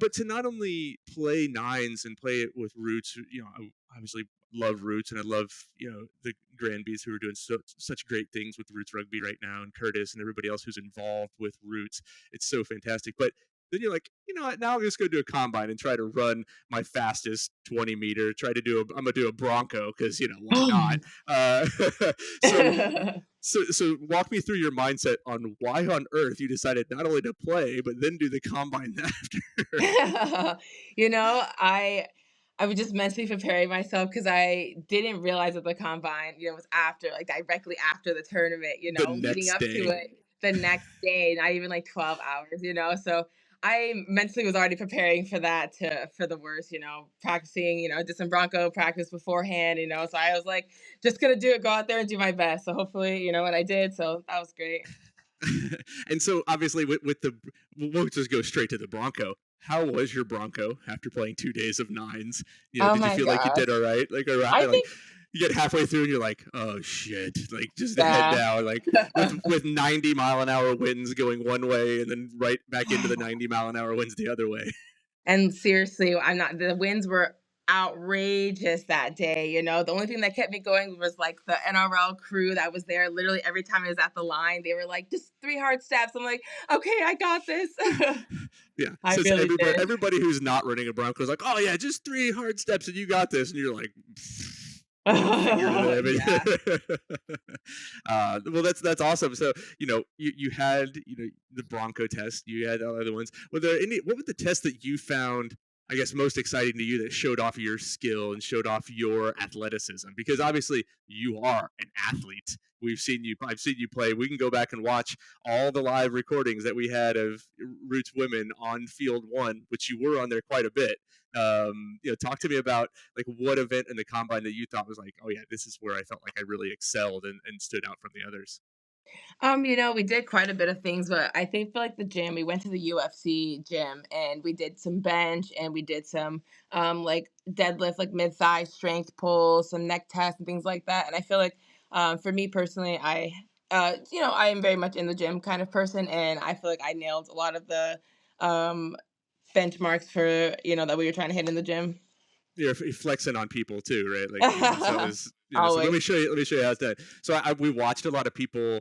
but to not only play Nines and play it with Roots, I obviously love Roots, and I love the Granbys who are doing such great things with Roots Rugby right now, and Curtis and everybody else who's involved with Roots. It's so fantastic, but. Then you're like, what? Now I'm just going to do a combine and try to run my fastest 20 meter. I'm going to do a Bronco because, why not? So walk me through your mindset on why on earth you decided not only to play, but then do the combine after. I was just mentally preparing myself because I didn't realize that the combine, was after, like directly after the tournament, leading up to it the next day, not even like 12 hours, So I mentally was already preparing for that for the worst, practicing, did some Bronco practice beforehand, so I was like, just gonna do it, go out there and do my best. So hopefully, and I did, so that was great. And so obviously with the, we'll just go straight to the Bronco. How was your Bronco after playing 2 days of nines? Oh Did you my feel like you gosh. did all right? Like, I like think, you get halfway through and you're like, oh shit, like just head yeah. down, like with 90-mile-an-hour winds going one way and then right back into the 90-mile-an-hour winds the other way. And seriously, the winds were outrageous that day. The only thing that kept me going was like the NRL crew that was there. Literally every time I was at the line, they were like, just 3 hard steps. I'm like, okay, I got this. Yeah. I So really did. everybody who's not running a Bronco is like, oh yeah, just 3 hard steps and you got this. And you're like, yeah. Well, that's awesome. So you had the Bronco test, you had other ones. What were the tests that you found, I guess, most exciting to you that showed off your skill and showed off your athleticism? Because obviously you are an athlete. I've seen you play. We can go back and watch all the live recordings that we had of Roots women on field 1, which you were on there quite a bit. Talk to me about like what event in the Combine that you thought was like, oh yeah, this is where I felt like I really excelled and stood out from the others. We did quite a bit of things, but I think for like the gym, we went to the UFC gym and we did some bench and we did some like deadlift, like mid-thigh strength pulls, some neck tests and things like that. And I feel like for me personally, I am very much in the gym kind of person, and I feel like I nailed a lot of the benchmarks for that we were trying to hit in the gym. You're flexing on people too, right? Like so it was. So let me show you how it's done. So we watched a lot of people.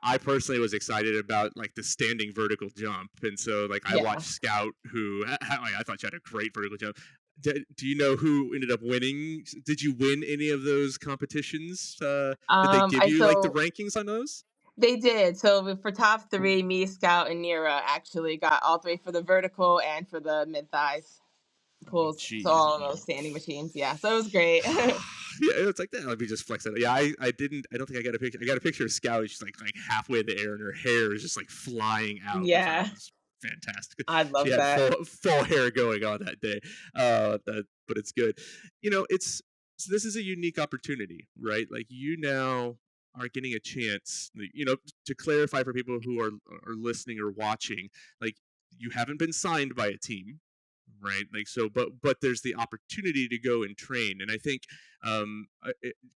I personally was excited about like the standing vertical jump, and so like I watched Scout, who I thought she had a great vertical jump. Do you know who ended up winning? Did you win any of those competitions? Did they give you like the rankings on those? They did. So for top 3, me, Scout, and Nira actually got all 3 for the vertical and for the mid thighs pulls. So all of those standing machines. Yeah. So it was great. Yeah, it's like that. Let me just flex it. Yeah, I don't think I got a picture. I got a picture of Scout. She's like halfway in the air, and her hair is just like flying out. Yeah, it was fantastic. I love she that. had full hair going on that day. But it's good. So this is a unique opportunity, right? Like you now are getting a chance. To clarify for people who are listening or watching, like you haven't been signed by a team. Right, like so, but there's the opportunity to go and train, and I think,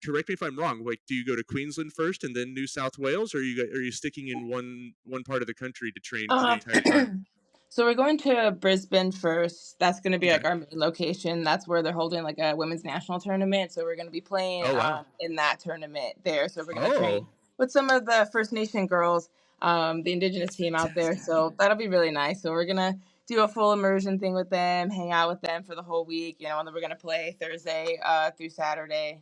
correct me if I'm wrong. Like, do you go to Queensland first and then New South Wales, or are you sticking in one part of the country to train for the entire time? So we're going to Brisbane first. That's going to be like our main location. That's where they're holding like a women's national tournament. So we're going to be playing in that tournament there. So we're going to train with some of the First Nation girls, the Indigenous team out there. So that'll be really nice. So we're going to do a full immersion thing with them, hang out with them for the whole week, and then we're going to play Thursday through Saturday.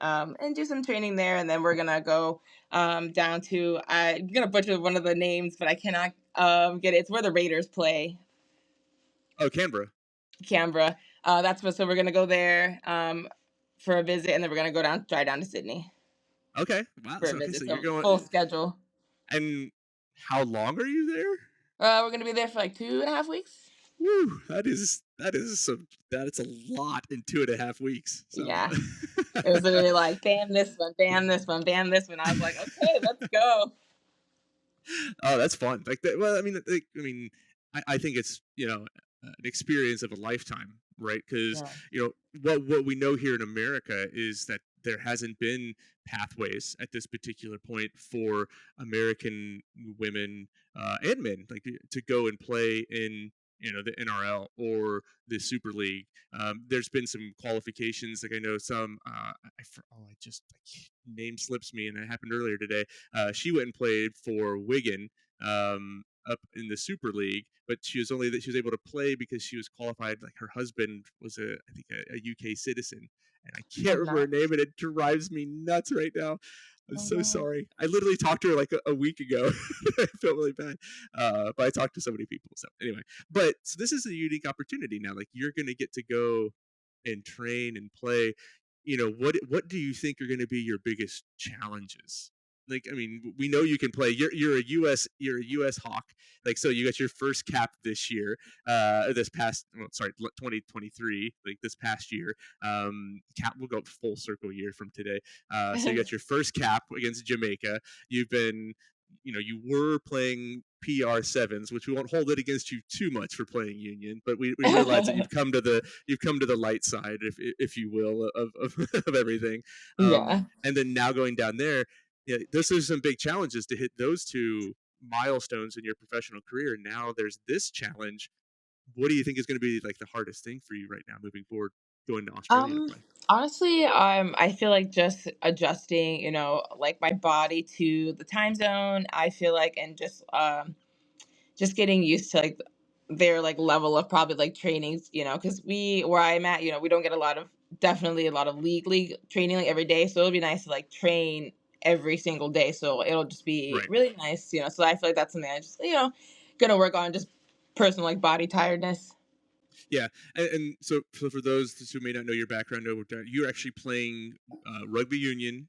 And do some training there, and then we're gonna go down to. I'm gonna butcher one of the names, but I cannot get it. It's where the Raiders play. Oh, Canberra. That's what. So we're gonna go there for a visit, and then we're gonna drive down to Sydney. Okay, wow. So you're going full schedule. And how long are you there? We're gonna be there for like 2.5 weeks. Woo! That's a lot in 2.5 weeks. So. Yeah, it was literally like bam this one, bam this one, bam this one. I was like, okay, let's go. Oh, that's fun. Like that. Well, I think it's an experience of a lifetime, right? Because what we know here in America is that there hasn't been pathways at this particular point for American women and men like to go and play in the NRL or the Super League. There's been some qualifications, like I know some. Name slips me, and it happened earlier today. She went and played for Wigan up in the Super League, but she was able to play because she was qualified. Like her husband was a UK citizen, and I can't remember her name, and it drives me nuts right now. I'm so sorry. I literally talked to her like a week ago. I felt really bad. But I talked to so many people. So anyway, so this is a unique opportunity now. Like you're going to get to go and train and play. What do you think are going to be your biggest challenges Like, I mean, we know you can play. You're a U.S. Hawk. Like, so you got your first cap this year, this past, 2023, like this past year. Cap will go full circle year from today. So you got your first cap against Jamaica. You've been, you were playing PR7s, which we won't hold it against you too much for playing Union, but we realize that you've come to the light side, if you will, of everything. Yeah. And then now going down there, this is some big challenges to hit those two milestones in your professional career. Now there's this challenge. What do you think is going to be like the hardest thing for you right now moving forward, going to Australia to play? Honestly, I feel like just adjusting, like my body to the time zone. I feel like, and just getting used to like their like level of probably like trainings, because where I'm at, we don't get definitely a lot of league training like every day. So it'll be nice to like train every single day. So it'll just be Right. really nice, So I feel like that's something I just, gonna work on, just personal like body tiredness. Yeah, and so for those who may not know your background, you're actually playing rugby union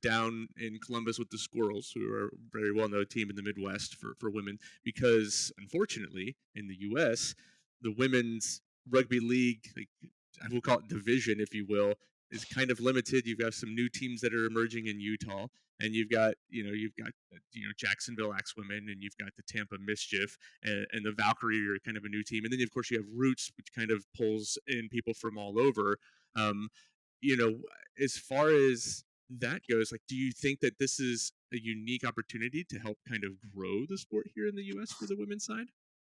down in Columbus with the Squirrels, who are a very well-known team in the Midwest for women. Because unfortunately, in the U.S., the women's rugby league, like I will call it division, if you will, is kind of limited. You've got some new teams that are emerging in Utah, and you've got Jacksonville Axewomen, and you've got the Tampa Mischief, and the Valkyrie are kind of a new team, and then of course you have Roots, which kind of pulls in people from all over. As far as that goes, like, do you think that this is a unique opportunity to help kind of grow the sport here in the U.S. for the women's side?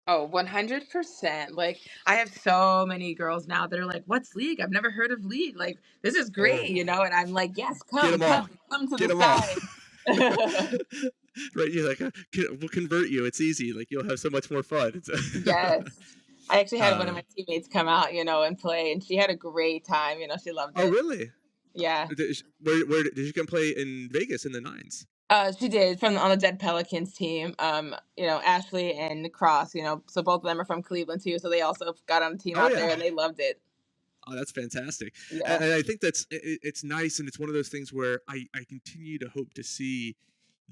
Oh, 100%. Like, I have so many girls now that are like, "What's league? I've never heard of league. Like, this is great, Oh, And I'm like, "Yes, get them all. come to Get the them all. side." Right, you're like, we'll convert you. It's easy. Like, you'll have so much more fun. Yes. I actually had one of uh, my teammates come out, and play, and she had a great time. She loved oh, it. really? Yeah. Where did you come play in Vegas in the nines? She did on the Dead Pelicans team. Ashley and Cross, so both of them are from Cleveland too. So they also got on the team Oh, out yeah. there and they loved it. Oh, that's fantastic. Yeah. And I think it's nice, and it's one of those things where I continue to hope to see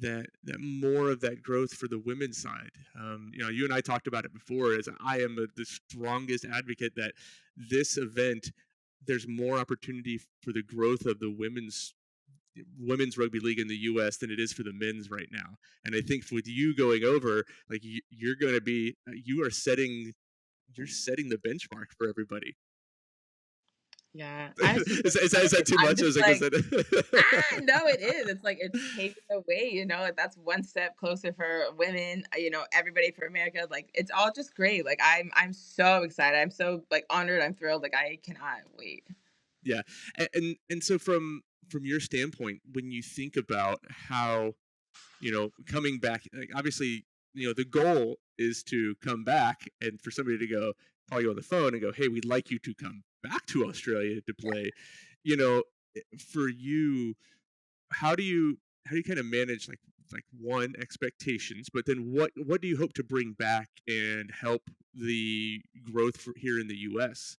that more of that growth for the women's side. You and I talked about it before, as I am the strongest advocate that this event, there's more opportunity for the growth of the women's rugby league in the U.S. than it is for the men's right now. And I think with you going over, like, you're going to be, you're setting the benchmark for everybody. Yeah. Is that too much? No, it is. It's like it's paving the way, that's one step closer for women, everybody, for America. Like, it's all just great. Like, I'm so excited. I'm so like honored. I'm thrilled. Like, I cannot wait. Yeah. And so from your standpoint, when you think about how, coming back, like, obviously, the goal is to come back and for somebody to call you on the phone and go, "Hey, we'd like you to come back to Australia to play." For you, how do you kind of manage like one, expectations, but then what do you hope to bring back and help the growth here in the US?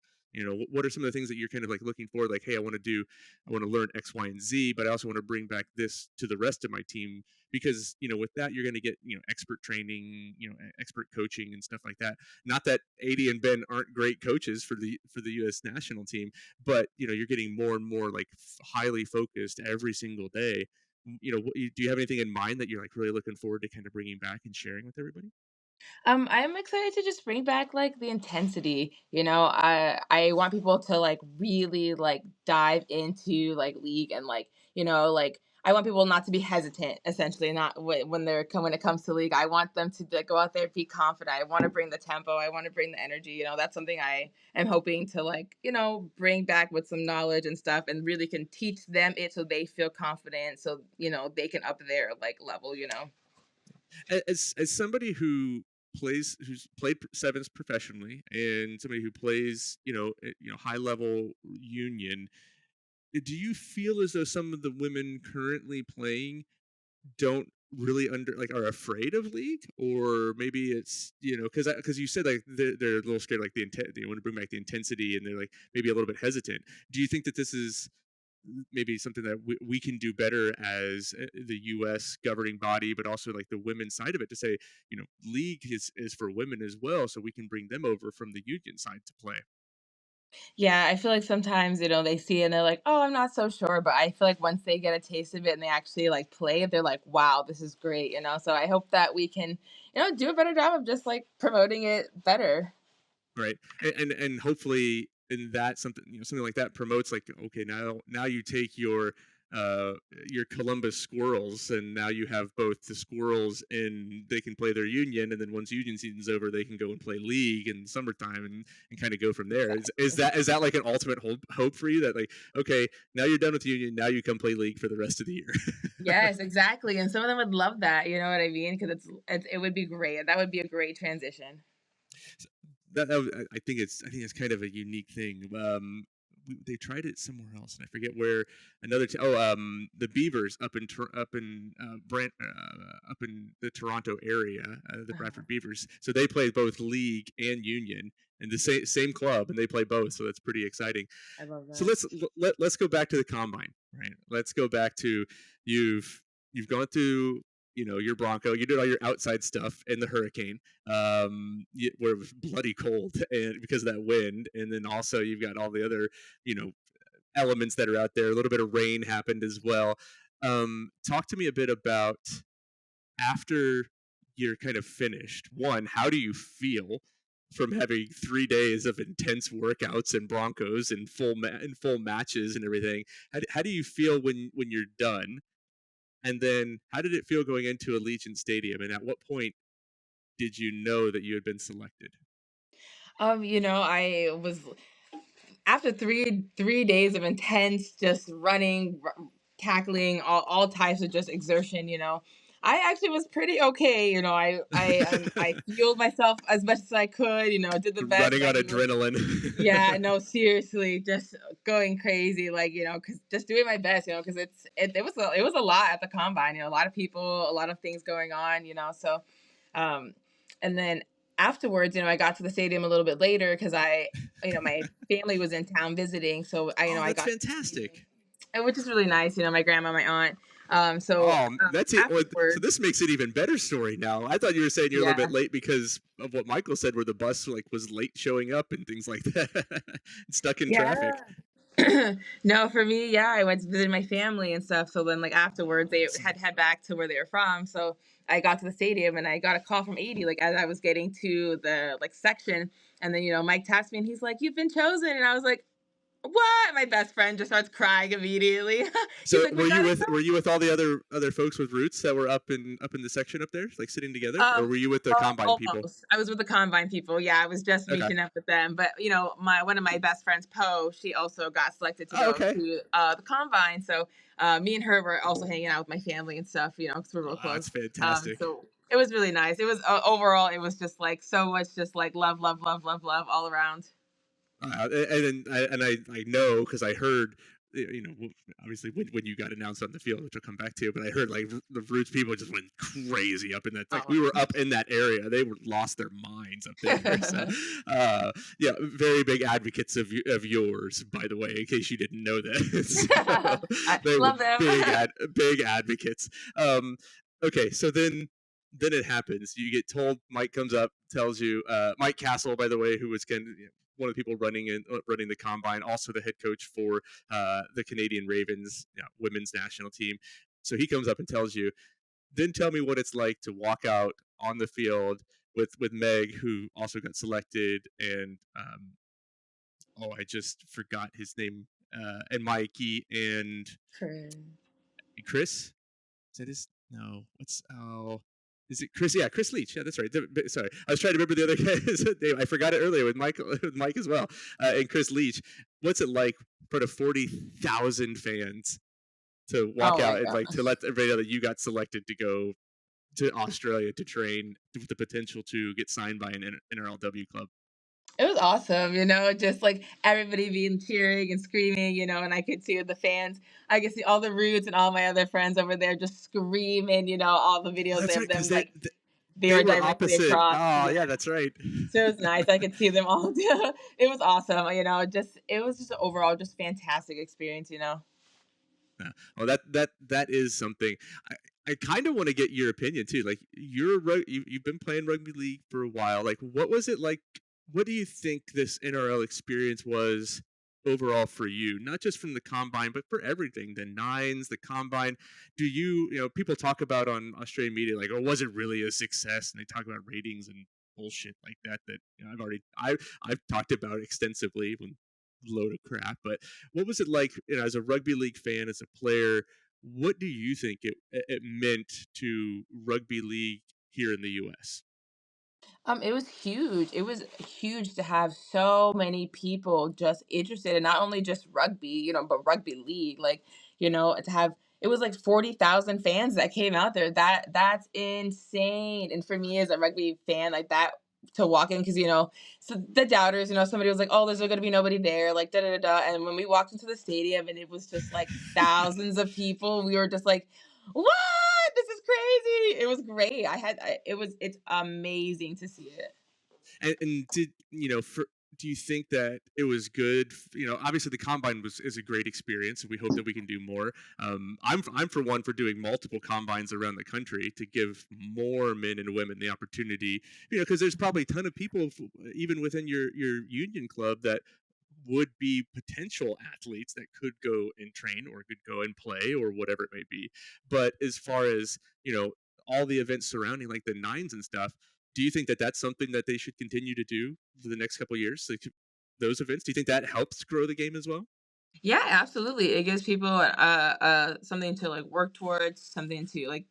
What are some of the things that you're kind of like looking for? Like, hey, I want to learn X, Y, and Z, but I also want to bring back this to the rest of my team, because with that you're going to get expert training, expert coaching and stuff like that. Not that Adi and Ben aren't great coaches for the US national team, but you're getting more and more like highly focused every single day. Do you have anything in mind that you're like really looking forward to kind of bringing back and sharing with everybody? I'm excited to just bring back like the intensity. I want people to like really like dive into like league, and like like I want people not to be hesitant. Essentially, not when it comes to league. I want them to go out there, be confident. I want to bring the tempo. I want to bring the energy. That's something I am hoping to like bring back with some knowledge and stuff, and really can teach them it so they feel confident. So they can up their like level. As somebody who's played sevens professionally, and somebody who plays high level union, do you feel as though some of the women currently playing don't really are afraid of league? Or maybe it's because you said like they're a little scared, like they want to bring back the intensity, and they're like maybe a little bit hesitant. Do you think that this is maybe something that we can do better as the U.S. governing body, but also like the women's side of it, to say, league is for women as well, so we can bring them over from the union side to play. Yeah, I feel like sometimes, they see it and they're like, "Oh, I'm not so sure." But I feel like once they get a taste of it and they actually like play it, they're like, "Wow, this is great." So I hope that we can, do a better job of just like promoting it better. Right. And hopefully in that something like that promotes, like, okay, now you take your Columbus Squirrels, and now you have both the Squirrels and they can play their union, and then once union season's over, they can go and play league in the summertime and kind of go from there. Is that like an ultimate hope for you, that like, okay, now you're done with union, now you come play league for the rest of the year? Yes, exactly. And some of them would love that. You know what I mean? Because it would be great. That would be a great transition. I think it's kind of a unique thing. They tried it somewhere else, and I forget where. The Beavers up in the Toronto area, the Bradford Beavers. So they play both league and union in the same club, and they play both. So that's pretty exciting. I love that. So let's go back to the combine, right? Let's go back to you've gone through your Bronco, you did all your outside stuff in the hurricane, where it was bloody cold and because of that wind, and then also you've got all the other elements that are out there. A little bit of rain happened as well. Talk to me a bit about, after you're kind of finished, one, how do you feel from having 3 days of intense workouts and Broncos and full matches and everything? How do you feel when you're done? And then how did it feel going into Allegiant Stadium? And at what point did you know that you had been selected? I was, after three days of intense just running, tackling, all types of just exertion, I actually was pretty okay. I fueled myself as much as I could, did the best. Running on adrenaline. Yeah, no, seriously, just going crazy, like, cause just doing my best, cause it was a lot at the combine, a lot of people, a lot of things going on, so, and then afterwards, I got to the stadium a little bit later, cause my family was in town visiting, so that's I got fantastic. which is really nice, my grandma, my aunt. That's it. So this makes it even better story now. I thought you were saying you're a little bit late because of what Michael said, where the bus was late showing up and things like that, stuck in traffic. No, for me, I went to visit my family and stuff. So then, afterwards, they had to head back to where they were from. So I got to the stadium and I got a call from 80, as I was getting to the section. And then, Mike taps me and he's like, "You've been chosen." And I was like, "What?" My best friend just starts crying immediately. So were you with all the other folks with roots that were up in the section up there, sitting together, or were you with the combine people? I was with the combine people. Yeah, I was just meeting up with them. But one of my best friends, Poe, she also got selected to go to the combine. So me and her were also hanging out with my family and stuff. Because we're real close. That's fantastic. So it was really nice. It was overall, it was just so much, just love all around. And I know, because I heard, obviously when you got announced on the field, which I'll come back to, but I heard the Roots people just went crazy up in that. We were up in that area; they lost their minds up there. So, very big advocates of yours, by the way, in case you didn't know that. So, I love them. Big advocates. Okay, so then it happens. You get told. Mike comes up, tells you. Mike Castle, by the way, who was one of the people running the combine, also the head coach for the Canadian Ravens women's national team. So he comes up and tells you, then tell me what it's like to walk out on the field with Meg, who also got selected, and I just forgot his name, and Mikey and Chris. Is that his? No. Is it Chris? Yeah, Chris Leach. Yeah, that's right. Sorry, I was trying to remember the other guy's name. I forgot it earlier with Mike as well, and Chris Leach. What's it like in front of 40,000 fans to walk out and to let everybody know that you got selected to go to Australia to train with the potential to get signed by an NRLW club? It was awesome, just everybody being cheering and screaming, and I could see the fans. I could see all the Roots and all my other friends over there just screaming, all the videos of them. They were directly opposite. across. Oh, yeah, that's right. So it was nice. I could see them all. It was awesome. It was just overall just fantastic experience. Yeah. Well, that is something. I kind of want to get your opinion too. Like you've been playing rugby league for a while. Like, what was it like? What do you think this NRL experience was overall for you? Not just from the combine, but for everything. The nines, the combine. Do people talk about on Australian media like, oh, was it really a success? And they talk about ratings and bullshit like that. That I've talked about extensively when load of crap. But what was it like, as a rugby league fan, as a player? What do you think it meant to rugby league here in the U.S.? It was huge. It was huge to have so many people just interested in not only just rugby, but rugby league. Like, to have it was like 40,000 fans that came out there. That's insane. And for me as a rugby fan, like that to walk in, because so the doubters, somebody was like, "Oh, there's going to be nobody there," like da da da da. And when we walked into the stadium and it was just like thousands of people, we were just like, "What? This is crazy!" It was great. It's amazing to see it. And did do you think that it was good? Obviously the combine is a great experience, and we hope that we can do more. I'm for one for doing multiple combines around the country to give more men and women the opportunity. Because there's probably a ton of people, even within your union club, that would be potential athletes that could go and train or could go and play or whatever it may be. But as far as all the events surrounding like the nines and stuff, do you think that that's something that they should continue to do for the next couple of years? Like those events, do you think that helps grow the game as well? Yeah, absolutely. It gives people something to like work towards, something to like,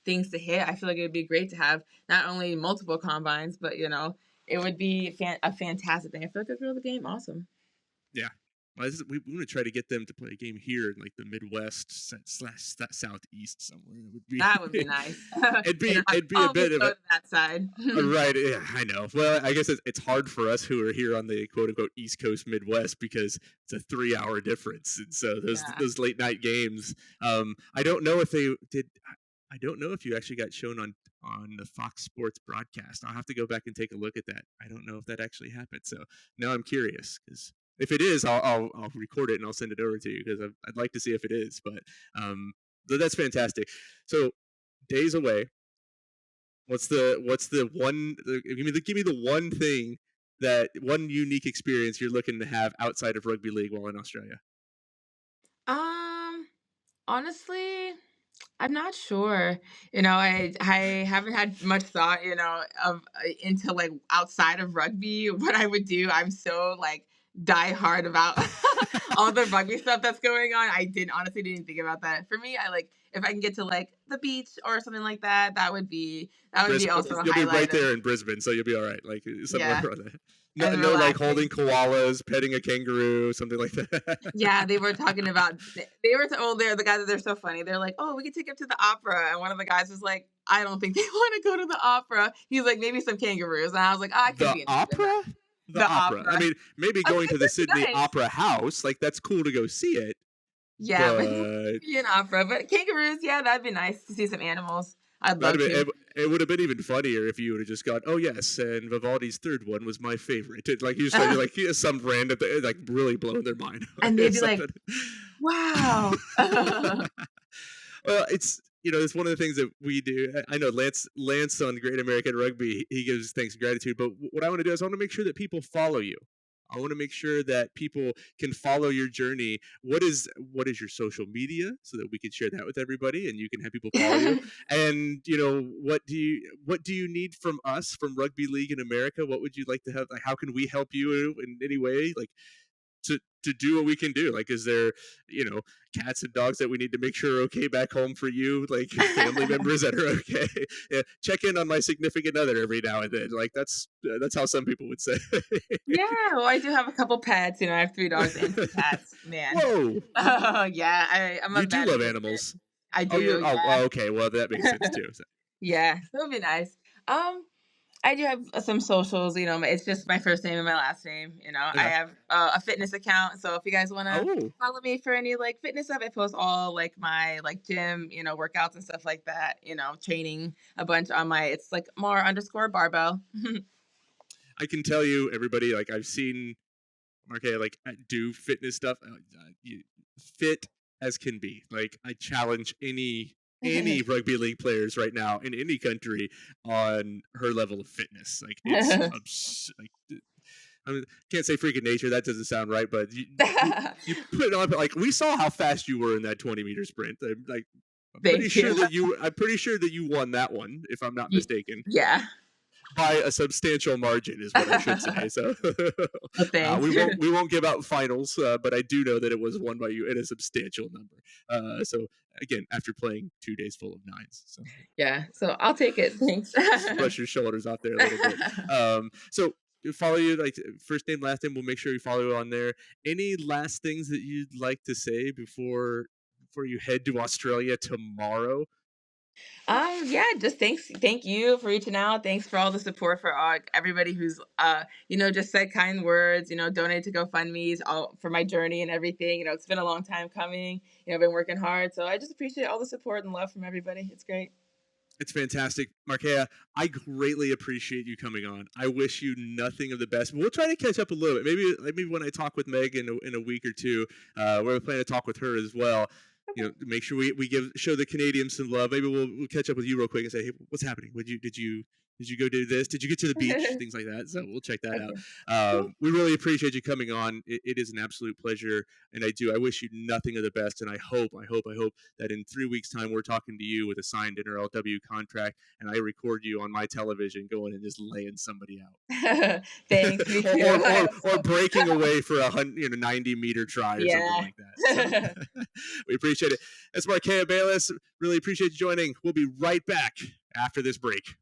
things to hit. I feel like it'd be great to have not only multiple combines, but it would be a fantastic thing. I feel like it'd grow the game awesome. Yeah. Well, we want to try to get them to play a game here in like the Midwest / Southeast somewhere. That would be nice. It'd be a bit of that side. Right. Yeah, I know. Well, I guess it's hard for us who are here on the quote unquote East Coast Midwest because it's a 3-hour difference, and so those late night games. I don't know if they did. I don't know if you actually got shown on the Fox Sports broadcast. I'll have to go back and take a look at that. I don't know if that actually happened. So now I'm curious because if it is, I'll record it and I'll send it over to you because I'd like to see if it is. But that's fantastic. So days away. What's the one? Give me the one thing, that one unique experience you're looking to have outside of rugby league while in Australia. Honestly, I'm not sure. I haven't had much thought, of into like outside of rugby what I would do. I'm so like die hard about all the rugby stuff that's going on. I honestly didn't think about that. For me, I like if I can get to like the beach or something like that. That would be also a You'll highlight. Be right there in Brisbane, so you'll be all right. Like somewhere around there. No, like holding koalas, petting a kangaroo, something like that. Yeah, they were talking about. They're the guys that they're so funny. They're like, "Oh, we could take him to the opera," and one of the guys was like, "I don't think they want to go to the opera." He's like, "Maybe some kangaroos," and I was like, "I could be interested in that." The opera. I mean, maybe going to the Sydney Opera House, like that's cool to go see it. Yeah, but be an opera, but kangaroos, yeah, that'd be nice to see some animals. I'd love to. It would have been even funnier if you would have just gone, "Oh yes," and Vivaldi's third one was my favorite. Like you said, like some random, like really blowing their mind. And they'd be like, "Wow." Well, it's it's one of the things that we do. I know Lance on Great American Rugby, he gives thanks and gratitude. But what I want to do is I want to make sure that people follow you. I want to make sure that people can follow your journey. What is your social media so that we can share that with everybody and you can have people follow you? And what do you need from us, from Rugby League in America? What would you like to have? Like, how can we help you in any way? Like to do what we can do. Like, is there cats and dogs that we need to make sure are okay back home for you? Like family members that are okay. Yeah, check in on my significant other every now and then. Like that's how some people would say. Yeah, well, I do have a couple pets. I have 3 dogs and 2 cats. Man. Whoa. Yeah, I'm. You do love animals. I do. Oh, okay. Well, that makes sense too. So. Yeah, that would be nice. I do have some socials, it's just my first name and my last name, I have a fitness account. So if you guys want to follow me for any like fitness stuff, I post all like my like gym, workouts and stuff like that, training a bunch on it's like _barbell. I can tell you, everybody, like I've seen MarCaya like do fitness stuff, fit as can be. Like, I challenge any rugby league players right now in any country on her level of fitness. Like, it's like, I mean, can't say freaking nature. That doesn't sound right, but you put it on. Like, we saw how fast you were in that 20-meter sprint. I'm pretty sure that you won that one, if I'm not mistaken. Yeah. By a substantial margin is what I should say. So we won't give out finals, but I do know that it was won by you in a substantial number. So again, after playing 2 days full of nines, so yeah. So I'll take it. Thanks. Brush your shoulders off there a little bit. So follow you, like, first name, last name. We'll make sure we follow you on there. Any last things that you'd like to say before you head to Australia tomorrow? Yeah, just thank you for reaching out. Thanks for all the support for everybody who's just said kind words, donate to GoFundMe's all for my journey and everything. It's been a long time coming. I've been working hard. So I just appreciate all the support and love from everybody. It's great. It's fantastic. MarCaya, I greatly appreciate you coming on. I wish you nothing of the best. We'll try to catch up a little bit. Maybe when I talk with Meg in a week or two, we're planning to talk with her as well. Make sure we show the Canadians some love. Maybe we'll catch up with you real quick and say, hey, what's happening? Did you go do this? Did you get to the beach? Things like that. So we'll check that out. We really appreciate you coming on. It is an absolute pleasure, and I wish you nothing of the best. And I hope that in 3 weeks' time we're talking to you with a signed NRLW contract, and I record you on my television going and just laying somebody out. Thanks. or breaking away for a 90-meter try or something like that. So, we appreciate it. That's MarCaya Bailous. Really appreciate you joining. We'll be right back after this break.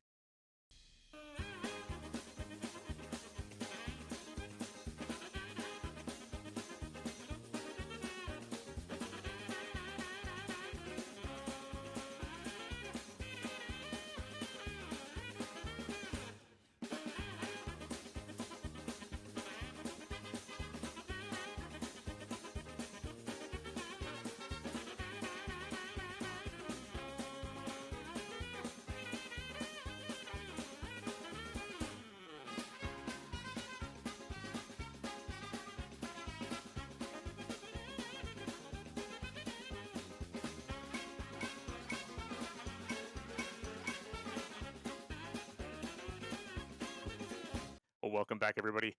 Well, welcome back, everybody.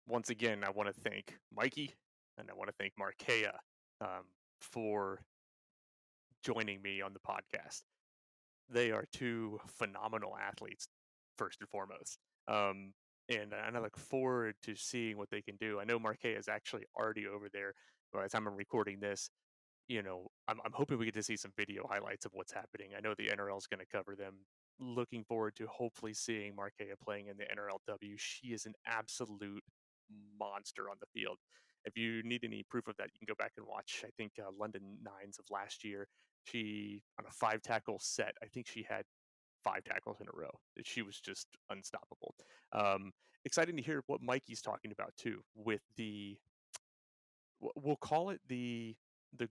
Once again, I want to thank Mikey and I want to thank MarCaya for joining me on the podcast. They are two phenomenal athletes, first and foremost. And I look forward to seeing what they can do. I know MarCaya is actually already over there. By the time I'm recording this, I'm hoping we get to see some video highlights of what's happening. I know the NRL is going to cover them. Looking forward to hopefully seeing MarCaya playing in the NRLW. She is an absolute monster on the field. If you need any proof of that, you can go back and watch, I think, London Nines of last year. She, on a 5-tackle set, I think she had 5 tackles in a row. She was just unstoppable. Exciting to hear what Mikey's talking about, too, with we'll call it the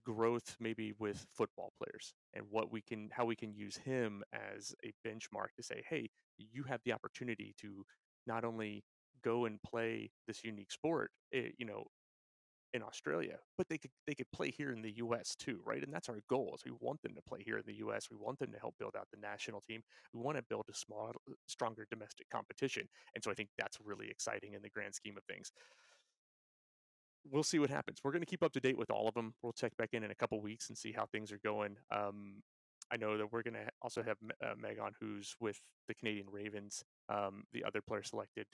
growth maybe with football players and how we can use him as a benchmark to say, hey, you have the opportunity to not only go and play this unique sport, in Australia, but they could play here in the U.S. too, right? And that's our goal. Is we want them to play here in the U.S. We want them to help build out the national team. We want to build a stronger domestic competition. And so I think that's really exciting in the grand scheme of things. We'll see what happens. We're going to keep up to date with all of them. We'll check back in a couple weeks and see how things are going. I know that we're going to also have Megan, who's with the Canadian Ravens, the other player selected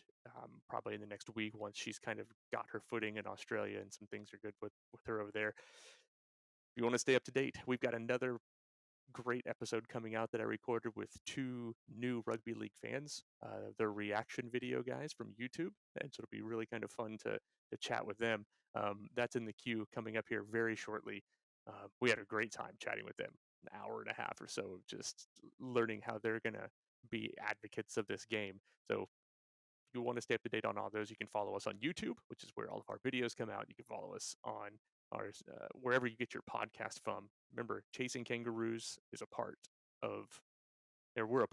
probably in the next week once she's kind of got her footing in Australia and some things are good with her over there. If you want to stay up to date, we've got another great episode coming out that I recorded with 2 new rugby league fans. They're reaction video guys from YouTube, and so it'll be really kind of fun to chat with them. That's in the queue coming up here very shortly. We had a great time chatting with them, an hour and a half or so of just learning how they're going to be advocates of this game. So if you want to stay up to date on all those, you can follow us on YouTube, which is where all of our videos come out. You can follow us on ours wherever you get your podcast from. Remember, Chasing Kangaroos is a part of, we're a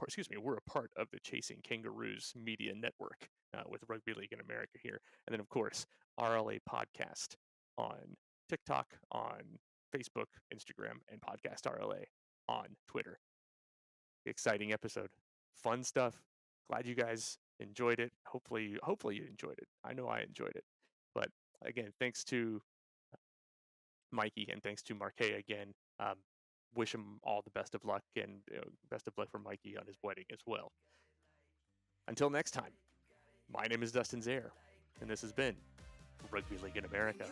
part of the Chasing Kangaroos media network with Rugby League in America here. And then, of course, RLA Podcast on TikTok, on Facebook, Instagram, and Podcast RLA on Twitter. Exciting episode. Fun stuff. Glad you guys enjoyed it. Hopefully you enjoyed it. I know I enjoyed it. But again, thanks to Mikey and thanks to MarCaya again. Wish him all the best of luck, and best of luck for Mikey on his wedding as well. Until next time, my name is Dustin Zerrer, and this has been Rugby League in America.